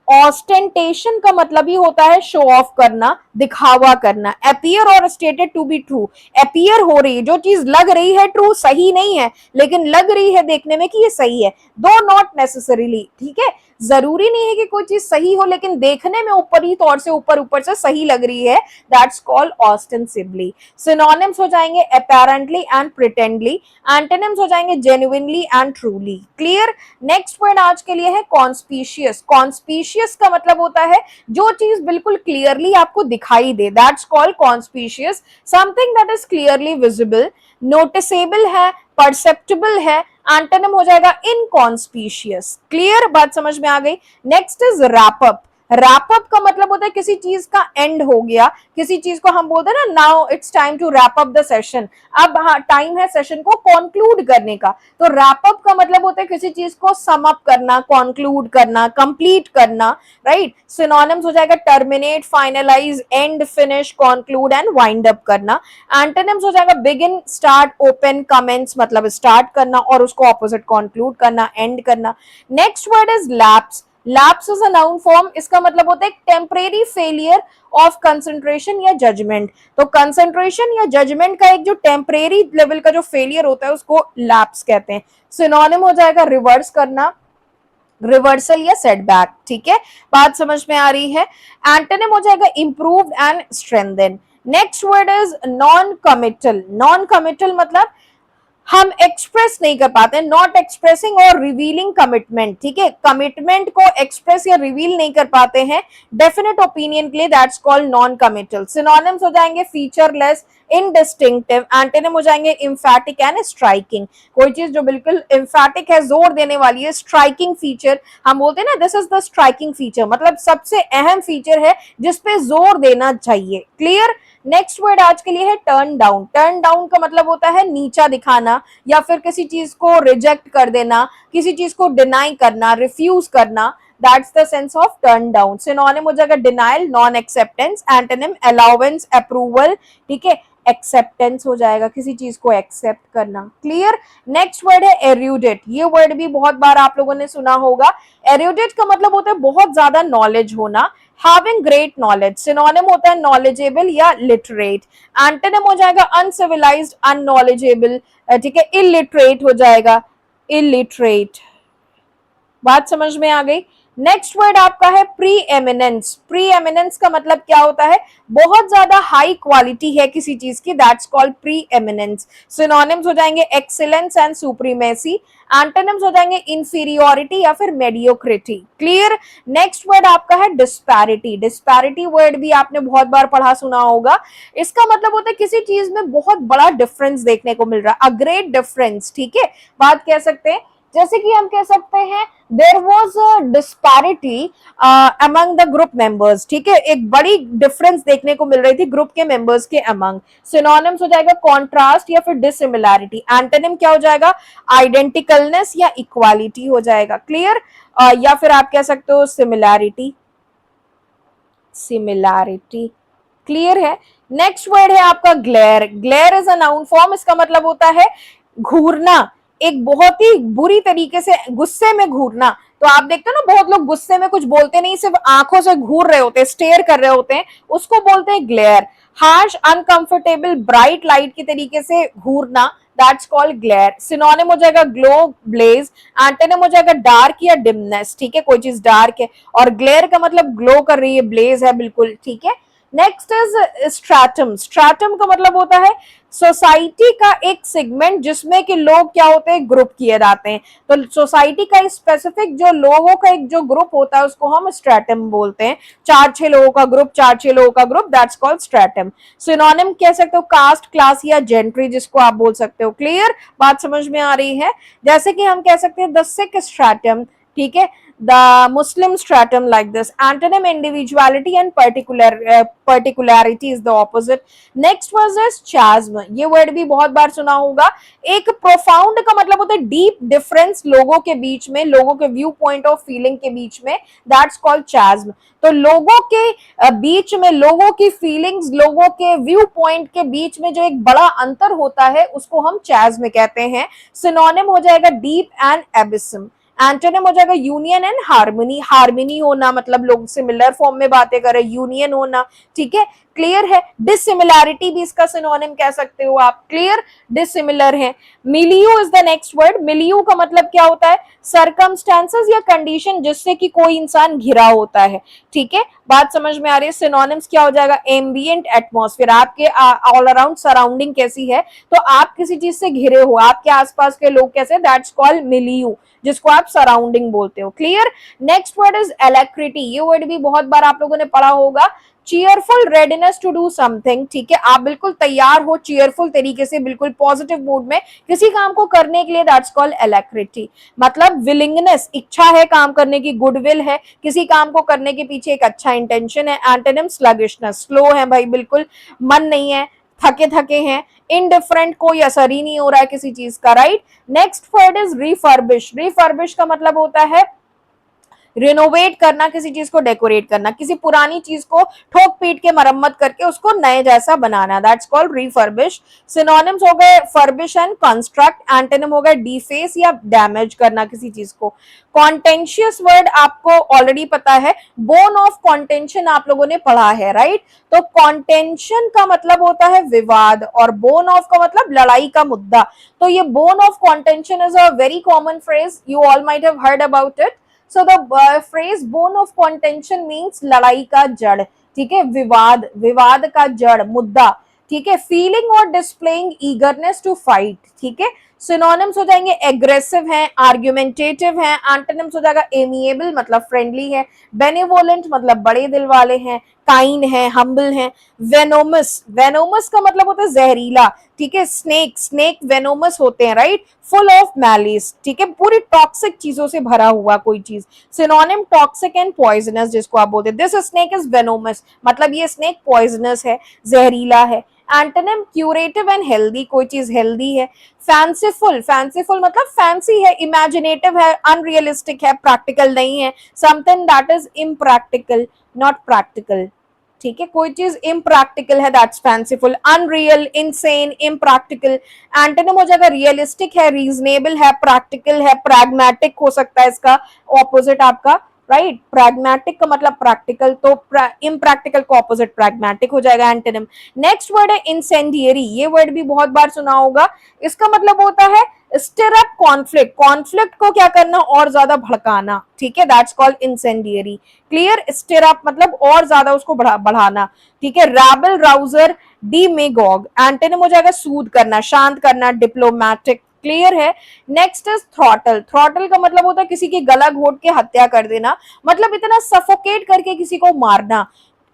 ऑस्टेंटेशन का मतलब ही होता है शो ऑफ करना, दिखावा करना। अपीयर और stated to be true, appear हो रही है, जो चीज लग रही है ट्रू, सही नहीं है, लेकिन लग रही है देखने में कि ये सही है, दो नॉट नेसेसरीली, ठीक है। जरूरी नहीं है कि कोई चीज सही हो, लेकिन देखने में ऊपरी तौर से, ऊपर ऊपर से सही लग रही है, दैट्स कॉल्ड ऑस्टेंसिबली। सिनोनिम्स हो जाएंगे अपेरेंटली एंड प्रिटेंडली। एंटोनिम्स हो जाएंगे genuinely and truly. Clear. Next word आज के लिए है कॉन्स्पिशियस। कॉन्स्पिशियस का मतलब होता है जो चीज बिल्कुल क्लियरली आपको दिखाई दे, that's called conspicuous. Something that is clearly visible, noticeable है, परसेप्टेबल है। एंटोनिम हो जाएगा इनकॉन्स्पिशियस। क्लियर, बात समझ में आ गई। Next is wrap up. Wrap up का मतलब होता है किसी चीज का एंड हो गया, किसी चीज को हम बोलते हैं ना, now it's time to wrap up the session, अब हाँ टाइम है सेशन को कंक्लूड करने का। तो रैप अप का मतलब होता है किसी चीज को सम अप करना, कंक्लूड करना, कंप्लीट करना, राइट। सिनोनिम्स हो जाएगा terminate, finalise, end, finish, conclude and wind up करना। एंटोनिम्स हो जाएगा बिगिन, स्टार्ट, ओपन, कमेंस, मतलब स्टार्ट करना और उसको ऑपोजिट कंक्लूड करना, एंड करना। Next word is lapse. Lapse is a noun form, इसका मतलब होता है टेम्परेरी फेलियर ऑफ कंसंट्रेशन या जजमेंट। तो कंसंट्रेशन या जजमेंट का एक जो टेम्परेरी लेवल का जो फेलियर होता है उसको लैप्स कहते हैं। सिनोनिम हो जाएगा रिवर्स करना, रिवर्सल या सेटबैक, ठीक है। बात समझ में आ रही है। एंटोनिम हो जाएगा improve and strengthen. Next word is non committal. Non committal मतलब हम एक्सप्रेस नहीं कर पाते, नॉट एक्सप्रेसिंग और रिवीलिंग कमिटमेंट, ठीक है, कमिटमेंट को एक्सप्रेस या रिवील नहीं कर पाते हैं डेफिनेट ओपिनियन के लिए, that's called non committal. Synonyms हो जाएंगे फीचरलेस, इनडिस्टिंक्टिव, एंटोनिम हो जाएंगे एम्फैटिक एंड स्ट्राइकिंग। कोई चीज जो बिल्कुल एम्फैटिक है, जोर देने वाली है, स्ट्राइकिंग फीचर हम बोलते हैं ना, this is the striking feature, मतलब सबसे अहम फीचर है जिसपे जोर देना चाहिए। क्लियर। नेक्स्ट वर्ड आज के लिए है टर्न डाउन। टर्न डाउन का मतलब होता है नीचा दिखाना या फिर किसी चीज को रिजेक्ट कर देना, किसी चीज को डिनाई करना, रिफ्यूज करना, that's the sense of turn down. Synonym हो जाएगा denial, non acceptance, antonym allowance, approval, ठीक है, एक्सेप्टेंस हो जाएगा किसी चीज को एक्सेप्ट करना। क्लियर। नेक्स्ट वर्ड है एर्यूडेट। ये वर्ड भी बहुत बार आप लोगों ने सुना होगा। एर्यूडेट का मतलब होता है बहुत ज्यादा नॉलेज होना, having great knowledge। सिनोनिम होता है knowledgeable या literate। एंटोनिम हो जाएगा uncivilized, unknowledgeable, ठीक है, illiterate हो जाएगा illiterate। बात समझ में आ गई। नेक्स्ट वर्ड आपका है प्री एमिनेंस। प्री एमिनेंस का मतलब क्या होता है, बहुत ज्यादा हाई क्वालिटी है किसी चीज की, that's called pre eminence. Synonyms हो जाएंगे एक्सीलेंस एंड सुप्रीमेसी। एंटोनिम्स हो जाएंगे इंफीरियोरिटी या फिर मेडियोक्रिटी। क्लियर। नेक्स्ट वर्ड आपका है डिस्पैरिटी। डिस्पैरिटी वर्ड भी आपने बहुत बार पढ़ा सुना होगा। इसका मतलब होता है किसी चीज में बहुत बड़ा डिफरेंस देखने को मिल रहा है, अ ग्रेट डिफरेंस, ठीक है, बात कह सकते हैं। जैसे कि हम कह सकते हैं there was a disparity among the group members, ठीक है, एक बड़ी डिफरेंस देखने को मिल रही थी ग्रुप के मेंबर्स के अमंग। सिनोनिम्स हो जाएगा कॉन्ट्रास्ट या फिर डिसिमिलैरिटी। एंटोनिम क्या हो जाएगा, आइडेंटिकलनेस या इक्वालिटी हो जाएगा। क्लियर। या फिर आप कह सकते हो सिमिलैरिटी, सिमिलैरिटी। क्लियर है। नेक्स्ट वर्ड है आपका glare. Glare is a noun form. इसका मतलब होता है घूरना, एक बहुत ही बुरी तरीके से गुस्से में घूरना। तो आप देखते हो ना बहुत लोग गुस्से में कुछ बोलते नहीं, सिर्फ आंखों से घूर रहे होते हैं, स्टेयर कर रहे होते हैं, उसको बोलते हैं glare. Harsh, uncomfortable, bright light की तरीके से घूरना, दैट्स कॉल्ड ग्लेयर। सिनोनिम हो जाएगा ग्लो, ब्लेज। एंटोनिम हो जाएगा डार्क या डिमनेस, ठीक है, कोई चीज डार्क है, और ग्लेयर का मतलब ग्लो कर रही है, ब्लेज है बिल्कुल, ठीक है। Next is stratum. स्ट्रैटम का मतलब होता है सोसाइटी का एक सेगमेंट जिसमें कि लोग क्या होते हैं, ग्रुप किए जाते हैं। तो सोसाइटी का स्पेसिफिक जो लोगों का एक जो ग्रुप होता है उसको हम स्ट्रैटम बोलते हैं। 4-6 लोगों का ग्रुप, 4-6 लोगों का group, that's called stratum. Synonym कह सकते हो कास्ट, क्लास या जेंट्री, जिसको आप बोल सकते हो। क्लियर, बात समझ में आ रही है। जैसे कि हम कह सकते हैं द सिक स्ट्रैटम, ठीक है, the Muslim stratum, like this. Antonym individuality and particularity is the opposite. Next was is chasm. ये word भी बहुत बार सुना होगा। एक profound का मतलब होता है deep difference लोगों के बीच में, लोगों के व्यू पॉइंट ऑफ फीलिंग के बीच में, that's called chasm। तो लोगों के बीच में, लोगों की फीलिंग्स, लोगों के व्यू पॉइंट के बीच में जो एक बड़ा अंतर होता है उसको हम chasm कहते हैं। सिनोनिम हो जाएगा deep and abysm। एंटोनिम हो जाएगा यूनियन एंड हार्मनी। हार्मनी होना मतलब लोग सिमिलर फॉर्म में बातें कर रहे हैं, यूनियन होना, ठीक है, क्लियर है। डिसिमिलैरिटी भी इसका सिनोनिम कह सकते हो आप। क्लियर, डिसिमिलर है। Milieu is the next word. Milieu का मतलब क्या होता है, सर्कमस्टेंसेस या कंडीशन जिससे कि कोई इंसान घिरा होता है, ठीक है, बात समझ में आ रही है। सिनोनिम्स क्या हो जाएगा, एम्बिएंट एटमॉस्फेयर, आपके ऑल अराउंड सराउंडिंग कैसी है, तो आप किसी चीज से घिरे हो, आपके आसपास के लोग कैसे, दैट्स कॉल्ड मिलियू, जिसको आप सराउंडिंग बोलते हो। Clear. Next word is alacrity. ये वर्ड भी बहुत बार आप लोगों ने पढ़ा होगा। Cheerful readiness to do something, ठीक है, आप बिल्कुल तैयार हो चीयरफुल तरीके से, बिल्कुल पॉजिटिव मूड में किसी काम को करने के लिए, दैट्स कॉल्ड एलेक्रिटी। मतलब विलिंगनेस, इच्छा है काम करने की, गुडविल है, किसी काम को करने के पीछे एक अच्छा इंटेंशन है। एंटोनिम स्लगिशनेस, स्लो है भाई, बिल्कुल मन नहीं है, थके थके हैं, इनडिफरेंट, कोई असर ही नहीं हो रहा है किसी चीज का, right. Next word is refurbish. Refurbish का मतलब होता है रिनोवेट करना, किसी चीज को डेकोरेट करना, किसी पुरानी चीज को ठोक पीट के मरम्मत करके उसको नए जैसा बनाना, दैट्स कॉल्ड रिफर्बिश। सिनोनिम्स हो गए फर्बिश एंड कंस्ट्रक्ट। एंटोनिम हो गए डिफेस या डैमेज करना किसी चीज को। कॉन्टेंशियस वर्ड आपको ऑलरेडी पता है, बोन ऑफ कॉन्टेंशन आप लोगों ने पढ़ा है, राइट। तो कॉन्टेंशन का मतलब होता है विवाद और बोन ऑफ का मतलब लड़ाई का मुद्दा। तो ये bone of contention is a very common phrase, you all might have heard about it. So the phrase bone of contention means लड़ाई का जड़, ठीक है, विवाद, विवाद का जड़, मुद्दा, ठीक है। फीलिंग और डिस्प्लेइंग ईगरनेस टू फाइट, ठीक है। सिनोनिम्स हो जाएंगे एग्रेसिव है, आर्ग्यूमेंटेटिव है, एंटोनिम्स हो जाएगा एमिएबल मतलब फ्रेंडली है, बेनिवोलेंट मतलब बड़े दिल वाले हैं, काइंड है, हम्बल है, वेनोमस, वेनोमस का मतलब होता है जहरीला, ठीक है, स्नेक, स्नेक वेनोमस होते हैं, राइट, फुल ऑफ मैलिस, ठीक है, पूरी टॉक्सिक चीजों से भरा हुआ कोई चीज, सिनोनिम टॉक्सिक एंड पॉइजनस जिसको आप बोलते हैं, दिस स्नेक इज वेनोमस मतलब ये स्नेक पॉइजनस है, जहरीला है, एंटोनिम क्यूरेटिव एंड हेल्दी, कोई चीज हेल्दी है, फैंसीफुल, फैंसीफुल मतलब फैंसी है, इमेजिनेटिव है, अनरियलिस्टिक है, प्रैक्टिकल नहीं है, something that is impractical, not practical, ठीक है, कोई चीज इम्प्रैक्टिकल है that's fanciful, unreal, insane, impractical, antonym हो जाएगा रियलिस्टिक है, रीजनेबल है, प्रैक्टिकल है, प्रैग्मेटिक हो सकता है इसका ऑपोजिट आपका, राइट, प्रैग्मेटिक का मतलब प्रैक्टिकल, तो इम्प्रैक्टिकल का ऑपोजिट प्रैग्मेटिक हो जाएगा एंटोनिम। नेक्स्ट वर्ड है इंसेंडियरी, ये वर्ड भी बहुत बार सुना होगा, इसका मतलब होता है स्टिर अप कॉन्फ्लिक्ट, कॉन्फ्लिक्ट को क्या करना और ज्यादा भड़काना, ठीक है, that's called incendiary, clear, stir up मतलब और ज्यादा उसको बढ़ाना, ठीक है, रैबल, राउजर, डीमेगॉग, एंटोनिम हो जाएगा सूद करना, शांत करना, डिप्लोमैटिक, क्लियर है। नेक्स्ट इज थ्रॉटल, थ्रॉटल का मतलब होता है किसी की गला घोट के हत्या कर देना, मतलब इतना सफोकेट करके किसी को मारना,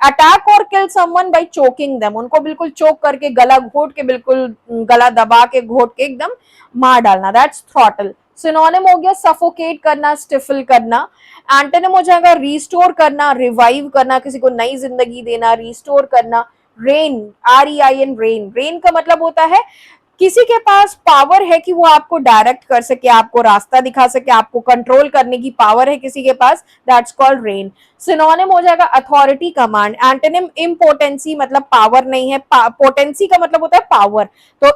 अटैक और kill someone by choking them, उनको बिल्कुल चोक करके गला घोट के बिल्कुल गला दबा के घोट के एकदम मार डालना, दैट्स थ्रॉटल। सिनोनिम हो गया सफोकेट करना, स्टिफल करना, एंटोनिम हो जाएगा रिस्टोर करना, रिवाइव करना, किसी को नई जिंदगी देना, रिस्टोर करना, रेन, REIN, रेन, रेन का मतलब होता है किसी के पास पावर है कि वो आपको डायरेक्ट कर सके, आपको रास्ता दिखा सके, आपको कंट्रोल करने की पावर है किसी के पास, दैट्स कॉल्ड रेन। सिनोनिम हो जाएगा अथॉरिटी, कमांड, एंटोनिम इम्पोर्टेंसी मतलब पावर नहीं है, पोटेंसी का मतलब होता है पावर, तो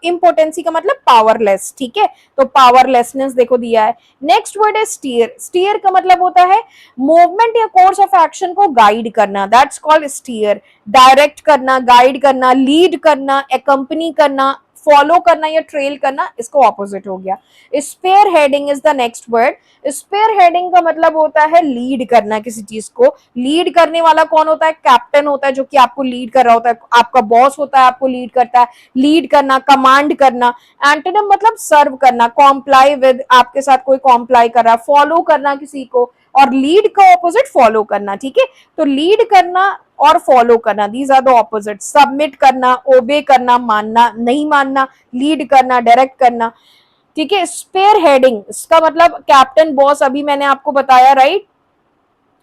इम्पोर्टेंसी का मतलब पावरलेस, ठीक है, तो पावरलेसनेस देखो दिया है। नेक्स्ट वर्ड है स्टीयर, स्टीयर का मतलब होता है मूवमेंट या कोर्स ऑफ एक्शन को गाइड करना, दैट्स कॉल्ड स्टीयर, डायरेक्ट करना, गाइड करना, लीड करना, एकम्पनी करना, फॉलो करना या ट्रेल करना, इसको ऑपोजिट हो गया। Spearheading is the next word, spearheading का मतलब होता है लीड करना किसी चीज को, लीड करने वाला कौन होता है, कैप्टन होता है जो कि आपको लीड कर रहा होता है, आपका बॉस होता है आपको लीड करता है, लीड करना, कमांड करना, एंटोनिम मतलब सर्व करना, कॉम्प्लाई विद, आपके साथ कोई कॉम्प्लाई कर रहा है, फॉलो करना किसी को, और लीड का ऑपोजिट फॉलो करना, ठीक है, तो लीड करना और फॉलो करना, these are the opposite, submit करना, ओबे करना, मानना, नहीं मानना, लीड करना, डायरेक्ट करना, ठीक है। स्पेयर हेडिंग इसका मतलब कैप्टन, बॉस, अभी मैंने आपको बताया, right,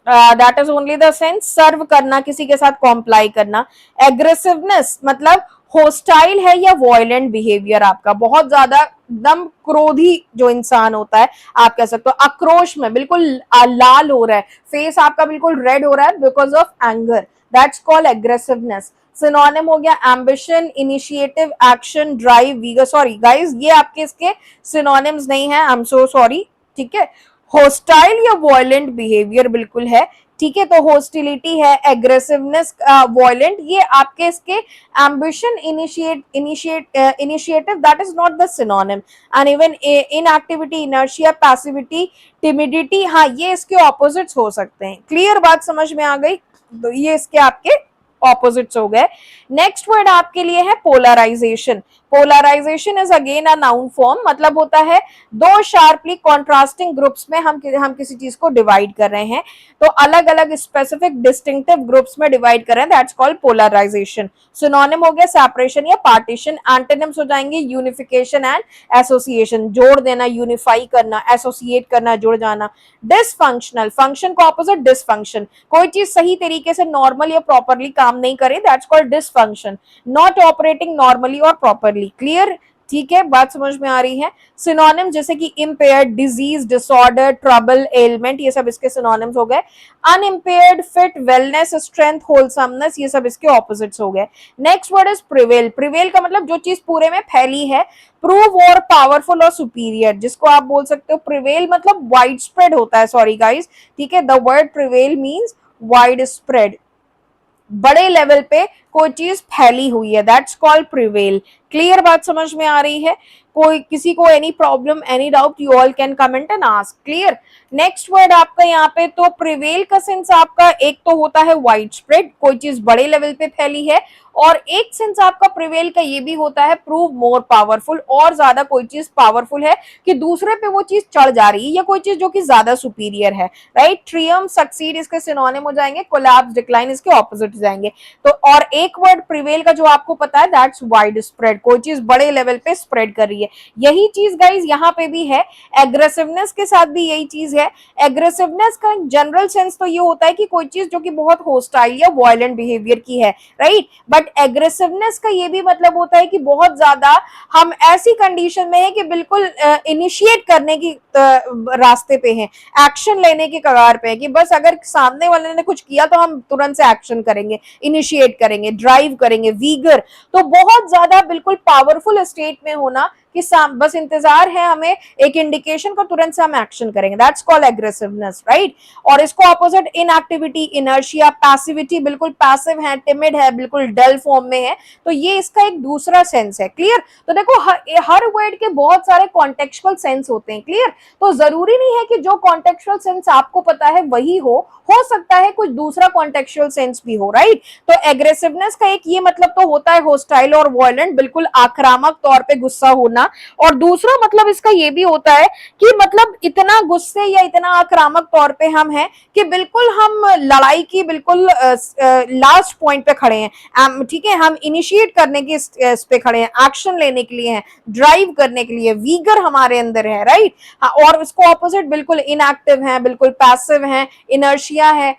that is only the sense serve करना, किसी के साथ कॉम्प्लाई करना। एग्रेसिवनेस मतलब होस्टाइल है या वॉयलेंट बिहेवियर, आपका बहुत ज्यादा एकदम क्रोधी जो इंसान होता है, आप कह सकते हो आक्रोश में बिल्कुल लाल हो रहा है, फेस आपका बिल्कुल रेड हो रहा है because of anger, that's called aggressiveness. Synonym हो गया ambition, initiative, action, drive, Uyghur, sorry guys ये आपके इसके सिनोनिम्स नहीं है, आई एम सो सॉरी, ठीक है। होस्टाइल या वॉयलेंट बिहेवियर बिल्कुल है, ठीक है, तो होस्टिलिटी है, एग्रेसिवनेस, वॉयलेंट, ये आपके इसके ambition, initiative that is not the synonym, and even inactivity, inertia, passivity, timidity, हाँ ये इसके ऑपोजिट्स हो सकते हैं, क्लियर बात समझ में आ गई, तो ये इसके आपके ऑपोजिट्स हो गए। नेक्स्ट वर्ड आपके लिए है polarisation, polarisation is again a noun form, मतलब होता है दो शार्पली कॉन्ट्रास्टिंग ग्रुप्स में हम किसी चीज को डिवाइड कर रहे हैं, तो अलग अलग स्पेसिफिक डिस्टिंक्टिव ग्रुप्स में डिवाइड कर रहे हैं, दैट्स कॉल्ड पोलराइजेशन। सिनोनिम हो गया सेपरेशन या पार्टीशन, एंटोनिम्स हो जाएंगे यूनिफिकेशन एंड एसोसिएशन, जोड़ देना, यूनिफाई करना, एसोसिएट करना, जुड़ जाना। डिसफंक्शनल, फंक्शन का ऑपोजिट डिसफंक्शन, कोई चीज सही तरीके से नॉर्मल या प्रॉपरली काम नहीं करे, that's called dysfunction, not operating normally और प्रॉपरली, क्लियर, ठीक है, बात समझ में आ रही है। सिनोनिम जैसे कि impaired, disease, disorder, trouble, element, ये सब इसके सिनोनिम्स हो गए। अनइम्पेयर्ड, फिट, वेलनेस, स्ट्रेंथ, होलसमनेस, ये सब इसके ऑपोजिट्स हो गए। Next word is prevail, prevail का मतलब जो चीज पूरे में फैली है, प्रूव और पावरफुल और सुपीरियर, जिसको आप बोल सकते हो प्रिवेल मतलब वाइड स्प्रेड होता है, सॉरी गाइस, ठीक है, the word prevail means wide spread, बड़े लेवल पे कोई चीज फैली हुई है, दैट्स कॉल्ड प्रिवेल। क्लियर बात समझ में आ रही है? कोई किसी को any problem, any doubt, you all can comment and ask. Clear? Next word आपका यहाँ पे तो प्रिवेल का सेंस आपका एक तो होता है वाइड स्प्रेड, कोई चीज बड़े लेवल पे फैली है, और एक सेंस आपका प्रिवेल का ये भी होता है प्रूव मोर पावरफुल, और ज्यादा कोई चीज पावरफुल है कि दूसरे पे वो चीज चढ़ जा रही है, या कोई चीज जो कि ज्यादा सुपीरियर है, राइट? ट्रियम्फ, सक्सीड इसके सिनोनिम हो जाएंगे, कोलैप्स, डिक्लाइन इसके ऑपोजिट जाएंगे। तो और एक वर्ड प्रिवेल का जो आपको पता है दैट्स वाइड स्प्रेड, कोई चीज बड़े लेवल पे स्प्रेड कर रही है। यही चीज गाइज यहाँ पे भी है, एग्रेसिवनेस के साथ भी यही चीज है। एग्रेसिवनेस का जनरल सेंस तो ये होता है कि कोई चीज जो कि बहुत होस्टाइल या वायलेंट बिहेवियर की है, राइट? बट एग्रेसिवनेस का ये भी मतलब होता है कि बहुत ज्यादा हम ऐसी कंडीशन में है कि बिल्कुल इनिशिएट करने की रास्ते पे हैं, एक्शन लेने की कगार पे है, कि बस अगर सामने वाले ने कुछ किया तो हम तुरंत से एक्शन करेंगे, इनिशिएट करेंगे, ड्राइव करेंगे, वीगर। तो बहुत ज्यादा बिल्कुल पावरफुल स्टेट में होना कि बस इंतजार है हमें एक इंडिकेशन को, तुरंत से हम एक्शन करेंगे, दैट्स कॉल्ड एग्रेसिवनेस, राइट? और इसको ऑपोजिट इनएक्टिविटी, इनर्शिया, पैसिविटी, बिल्कुल पैसिव है, टिमिड है, बिल्कुल डल फॉर्म में है, तो ये इसका एक दूसरा सेंस है। क्लियर? तो देखो हर वर्ड के बहुत सारे कॉन्टेक्चुअल सेंस होते हैं। क्लियर? तो जरूरी नहीं है कि जो कॉन्टेक्चुअल सेंस आपको पता है वही हो सकता है कुछ दूसरा कॉन्टेक्चुअल सेंस भी हो, राइट? तो एग्रेसिवनेस का एक ये मतलब तो होता है होस्टाइल और वायलेंट, बिल्कुल आक्रामक तौर पे गुस्सा होना, और दूसरा मतलब इसका ये भी होता है कि मतलब इतना गुस्से या इतना आक्रामक तौर पे हम हैं कि बिल्कुल हम लड़ाई की बिल्कुल लास्ट पॉइंट पे खड़े हैं, ठीक है? हम इनिशिएट करने की इस पे खड़े हैं, एक्शन लेने के लिए हैं, ड्राइव करने के लिए, वीगर हमारे अंदर है, राइट? और इसको ऑपोजिट बिल्कुल इनएक्टिव है, बिल्कुल पैसिव है, इनर्शिया है,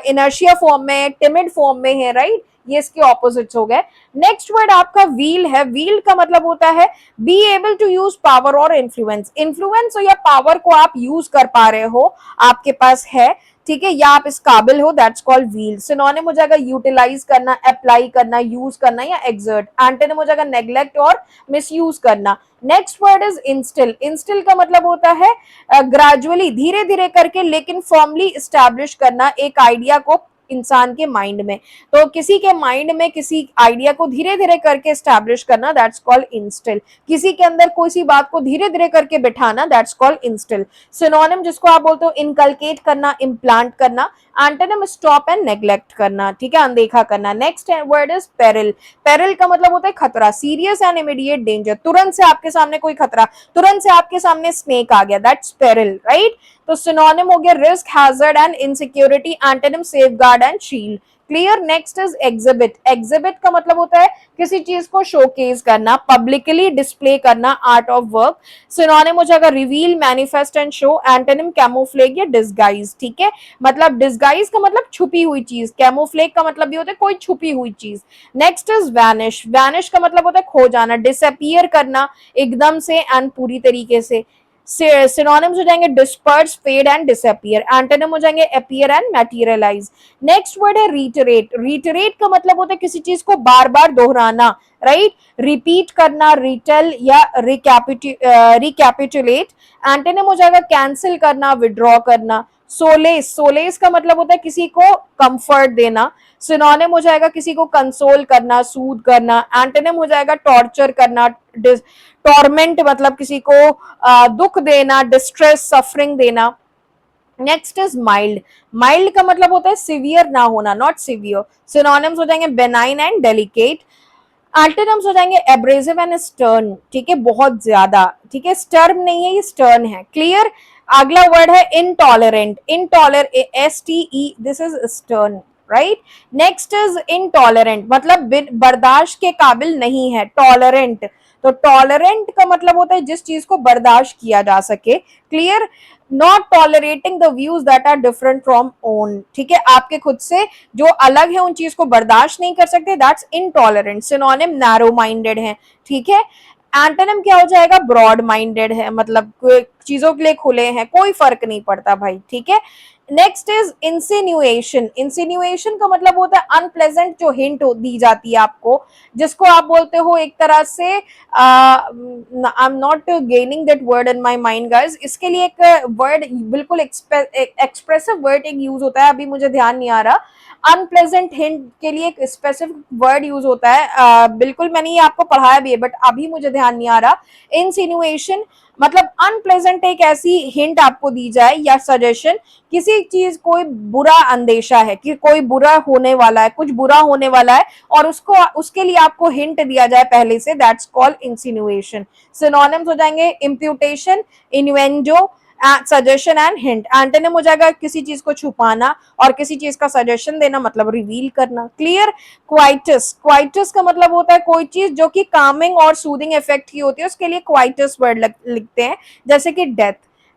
इनर्शिया फॉर्म में, टिमिड फॉर्म में है, राइट? ये इसके ऑपोजिट्स हो गए। नेक्स्ट वर्ड आपका व्हील है। व्हील का मतलब होता है be able to use power और इन्फ्लुएंस। इन्फ्लुएंस या पावर को आप यूज कर पा रहे हो, आपके पास है, ठीक है, या आप इस काबिल हो, दैट्स कॉल्ड व्हील। सिनोनिम हो जाएगा यूटिलाइज करना, अप्लाई करना, यूज करना या एक्सर्ट। एंटोनिम हो जाएगा नेग्लेक्ट और मिसयूज करना। Next word is instil. Instil का मतलब होता है ग्रेजुअली, धीरे धीरे करके लेकिन फॉर्मली स्टैब्लिश करना एक आइडिया को इंसान के माइंड में। तो किसी के माइंड में किसी आइडिया को धीरे धीरे करके स्टैब्लिश करना, दैट्स कॉल्ड इंस्टिल। किसी के अंदर कोई सी बात को धीरे धीरे करके बिठाना, दैट्स कॉल्ड इंस्टिल। सिनोनिम जिसको आप बोलते हो इनकलकेट करना, इम्प्लांट करना। एंटोनिम स्टॉप एंड नेग्लेक्ट करना, ठीक है, अनदेखा करना। Next word is peril. Peril का मतलब होता है खतरा, सीरियस एंड इमीडिएट डेंजर। तुरंत से आपके सामने कोई खतरा, तुरंत से आपके सामने स्नेक आ गया, दैट्स पेरिल, राइट? तो सिनोनिम हो गया risk, hazard and insecurity. Antonym safeguard and shield. Clear? Next is exhibit. Exhibit का मतलब होता है किसी चीज को शोकेस करना, पब्लिकली डिस्प्ले करना, आर्ट ऑफ वर्क। सिनोनिम हो जाएगा reveal, manifest and show. Antonym camouflage या डिस्गाइज, ठीक है? मतलब डिस्गाइज का मतलब छुपी हुई चीज, कैमोफ्लेग का मतलब भी होता है कोई छुपी हुई चीज। Next is vanish. वैनिश का मतलब होता है खो जाना, डिसअपियर करना एकदम से एंड पूरी तरीके से। सिनोनिम्स हो जाएंगे disperse, fade and disappear. Antonym हो जाएंगे appear and materialise. Next word है रीटरेट। रीटरेट का मतलब होता है किसी चीज को बार बार दोहराना, राइट? रिपीट करना, रिटेल या रिकैपिटुलेट। एंटोनिम हो जाएगा कैंसिल करना, विड्रॉ करना। सोलेस। सोलेस का मतलब होता है किसी को कंफर्ट देना। सिनोनिम हो जाएगा किसी को कंसोल करना, सूद करना। एंटोनिम हो जाएगा टॉर्चर करना, टॉर्मेंट मतलब किसी को दुख देना, डिस्ट्रेस, सफरिंग देना। Next is mild. माइल्ड का मतलब होता है सिवियर ना होना, नॉट सिवियर। सिनोनिम्स हो जाएंगे बेनाइन एंड डेलिकेट। एंटोनिम्स हो जाएंगे एब्रेसिव एंड स्टर्न, ठीक है, बहुत ज्यादा, ठीक है, स्टर्म नहीं है, ये स्टर्न है। क्लियर? अगला वर्ड है intolerant. S T E, this is stern, right? Next is intolerant, मतलब बर्दाश्त के काबिल नहीं है, टॉलरेंट। तो टॉलरेंट का मतलब होता है जिस चीज को बर्दाश्त किया जा सके। Clear? Not tolerating the views that are different from own, ठीक है, आपके खुद से जो अलग है उन चीज को बर्दाश्त नहीं कर सकते, that's intolerant. Synonym narrow minded है, ठीक है। एंटोनिम क्या हो जाएगा? ब्रॉड माइंडेड है, मतलब चीजों के लिए खुले हैं, कोई फर्क नहीं पड़ता भाई, ठीक है। Next is इंसिन्यूएशन। इंसिन्यूएशन का मतलब होता है अनप्लेजेंट जो हिंट दी जाती है आपको, जिसको आप बोलते हो एक तरह से, I am not gaining that word in my mind guys, इसके लिए एक वर्ड बिल्कुल एक्सप्रेसिव वर्ड एक यूज होता है, अभी मुझे ध्यान नहीं आ रहा। अनप्लेजेंट हिंट के लिए एक स्पेसिफिक वर्ड यूज होता है, बिल्कुल मैंने ये आपको पढ़ाया भी है बट अभी मुझे ध्यान नहीं आ रहा। इंसिन्यूएशन मतलब अनप्लेजेंट एक ऐसी हिंट आपको दी जाए या सजेशन, किसी चीज कोई बुरा अंदेशा है कि कोई बुरा होने वाला है, कुछ बुरा होने वाला है और उसको उसके लिए आपको हिंट दिया जाए पहले से, दैट्स कॉल्ड इंसिनुएशन। सिनोनिम्स हो जाएंगे imputation, innuendo, suggestion and hint. Antonym हो जाएगा किसी चीज को छुपाना और किसी चीज का सजेशन देना मतलब रिवील करना। क्लियर। क्वाइटस, क्वाइटस का मतलब होता है कोई चीज जो कि कामिंग और सूदिंग इफेक्ट की होती है, उसके लिए क्वाइटस वर्ड लिखते हैं। जैसे कि डेथ,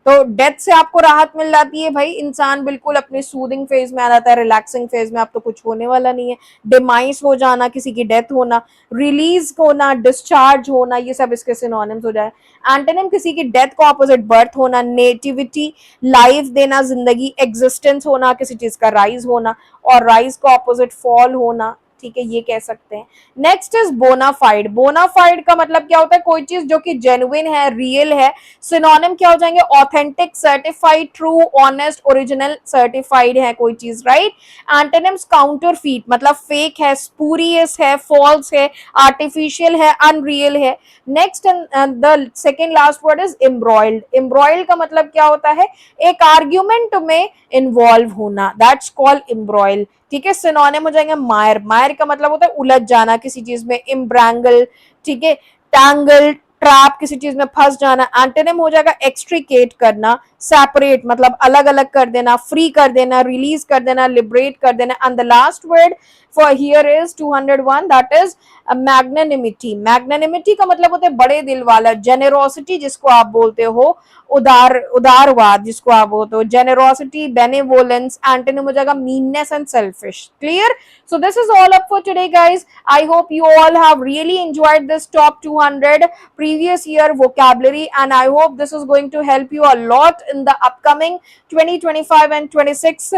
तो डेथ से आपको राहत मिल जाती है, भाई इंसान बिल्कुल अपने सूदिंग फेज में आ जाता है, रिलैक्सिंग फेज में, अब तो कुछ होने वाला नहीं है। डिमाइस हो जाना, किसी की डेथ होना, रिलीज होना, डिस्चार्ज होना, ये सब इसके सिनोनिम्स हो जाए। एंटोनिम किसी की डेथ को ऑपोजिट बर्थ होना, नेटिविटी लाइफ देना, जिंदगी, एग्जिस्टेंस होना, किसी चीज का राइज होना, और राइज को ऑपोजिट फॉल होना, ठीक है, ये कह सकते हैं। Next is bonafide. बोनाफाइड का मतलब क्या होता है, कोई चीज जो कि जेन्युइन है, रियल है। सिनोनिम क्या हो जाएंगे, authentic, certified, true, honest, original, certified है कोई चीज, राइट। एंटोनिम्स काउंटरफीट मतलब फेक है, स्पूरियस है, फॉल्स है, आर्टिफिशियल है, अनरियल है। Next the second last word is embroiled. Embroiled का मतलब क्या होता है, एक आर्ग्यूमेंट में इन्वॉल्व होना, दैट्स कॉल्ड एम्ब्रॉयल। ठीक है। सिनोनिम हो जाएंगे मायर। मायर का मतलब होता है उलझ जाना किसी चीज में, इम्ब्रैंगल, ठीक है, टैंगल, ट्रैप, किसी चीज में फंस जाना। एंटोनिम हो जाएगा एक्सट्रिकेट करना, सेपरेट मतलब अलग अलग कर देना, फ्री कर देना, रिलीज कर देना, लिबरेट कर देना। And the last word for here is 201, that is magnanimity. Magnanimity का मतलब होता है बड़े दिल वाला, जेनेरोसिटी जिसको आप बोलते हो, उदारवाद जिसको आप बोलते हो, जेनेरोसिटी, बेनेवोलेंस। एंटोनिम हो जाएगा meanness and selfish. Clear. So this is all up for today guys. I hope you all have really enjoyed this top 200 previous year vocabulary, and I hope this is going to help you a lot in the upcoming 2025 and 26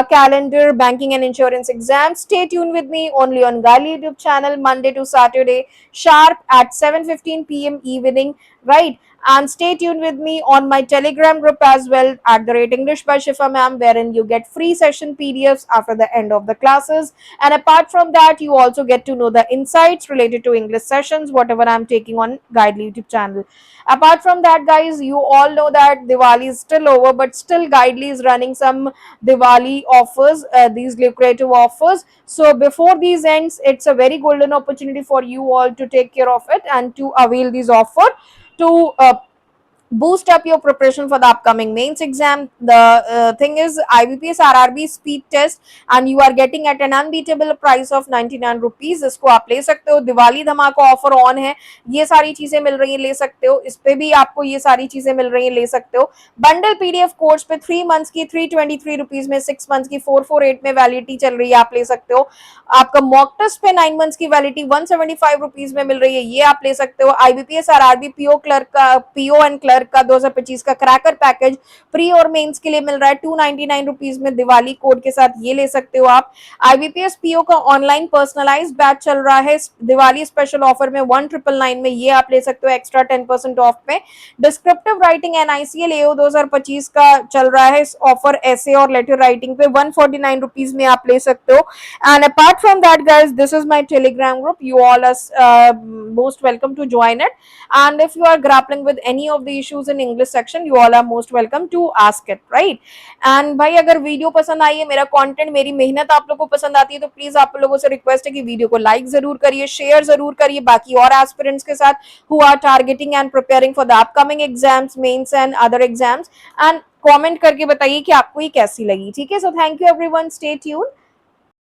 calendar banking and insurance exams. Stay tuned with me only on Gali YouTube channel Monday to Saturday sharp at 7:15 p.m. evening, right? And stay tuned with me on my Telegram group as well at the rate English by Shifa ma'am, wherein you get free session PDFs after the end of the classes. And apart from that, you also get to know the insights related to English sessions, whatever I'm taking on Guidely YouTube channel. Apart from that, guys, you all know that Diwali is still over, but still Guidely is running some Diwali offers, these lucrative offers. So before these ends, it's a very golden opportunity for you all to take care of it and to avail these offer to boost up your preparation for the upcoming mains exam. The thing is IBPS RRB speed test, and you are getting at an unbeatable price of 99 rupees. इसको आप ले सकते हो, दिवाली धमाका ऑफर ऑन है, ये सारी चीजें मिल रही है, ले सकते हो, इस पे भी आपको ये सारी चीजें मिल रही है, ले सकते हो। बंडल पीडीएफ कोर्स पे 3 मंथ्स की 323 रुपीज में, 6 मंथ्स की 448 में वैलिडिटी चल रही है, आप ले सकते हो। आपका मॉक टेस्ट पे 9 मंथ्स की वैलिडिटी 175 रुपीज में मिल रही है, ये आप ले सकते हो। आईबीपीएस आरआरबी पीओ क्लर्क का, पीओ एंड क्लर्क का 2025 का क्रैकर पैकेज प्री और मेंस के लिए मिल रहा है 299 रुपीज में दिवाली कोड के साथ, ये ले सकते हो आप। आईबीपीएस पीओ का ऑनलाइन पर्सनलाइज्ड बैच चल रहा है दिवाली स्पेशल ऑफर में 1999 में, ये आप ले सकते हो एक्स्ट्रा 10% ऑफ में। डिस्क्रिप्टिव राइटिंग एनआईसीएल एओ 2025 का चल रहा है ऑफर, ऐसे और लेटर राइटिंग पे 149 रुपीज में आप ले सकते हो। And apart from that guys, this is my telegram group, you all are most welcome to join it, and if you are grappling with any of the issues in English section, you all are most welcome to ask it, right? And भाई अगर वीडियो पसंद आई है, मेरा कंटेंट, मेरी मेहनत आप लोगों को पसंद आती है, तो प्लीज आप लोगों से रिक्वेस्ट है कि वीडियो को लाइक जरूर करिए, शेयर जरूर करिए बाकी और एस्पिरेंट्स के साथ who are targeting and preparing for the upcoming exams, mains and other exams, and comment करके बताइए कि आपको ये कैसी लगी, ठीक है। So thank you everyone, stay tuned.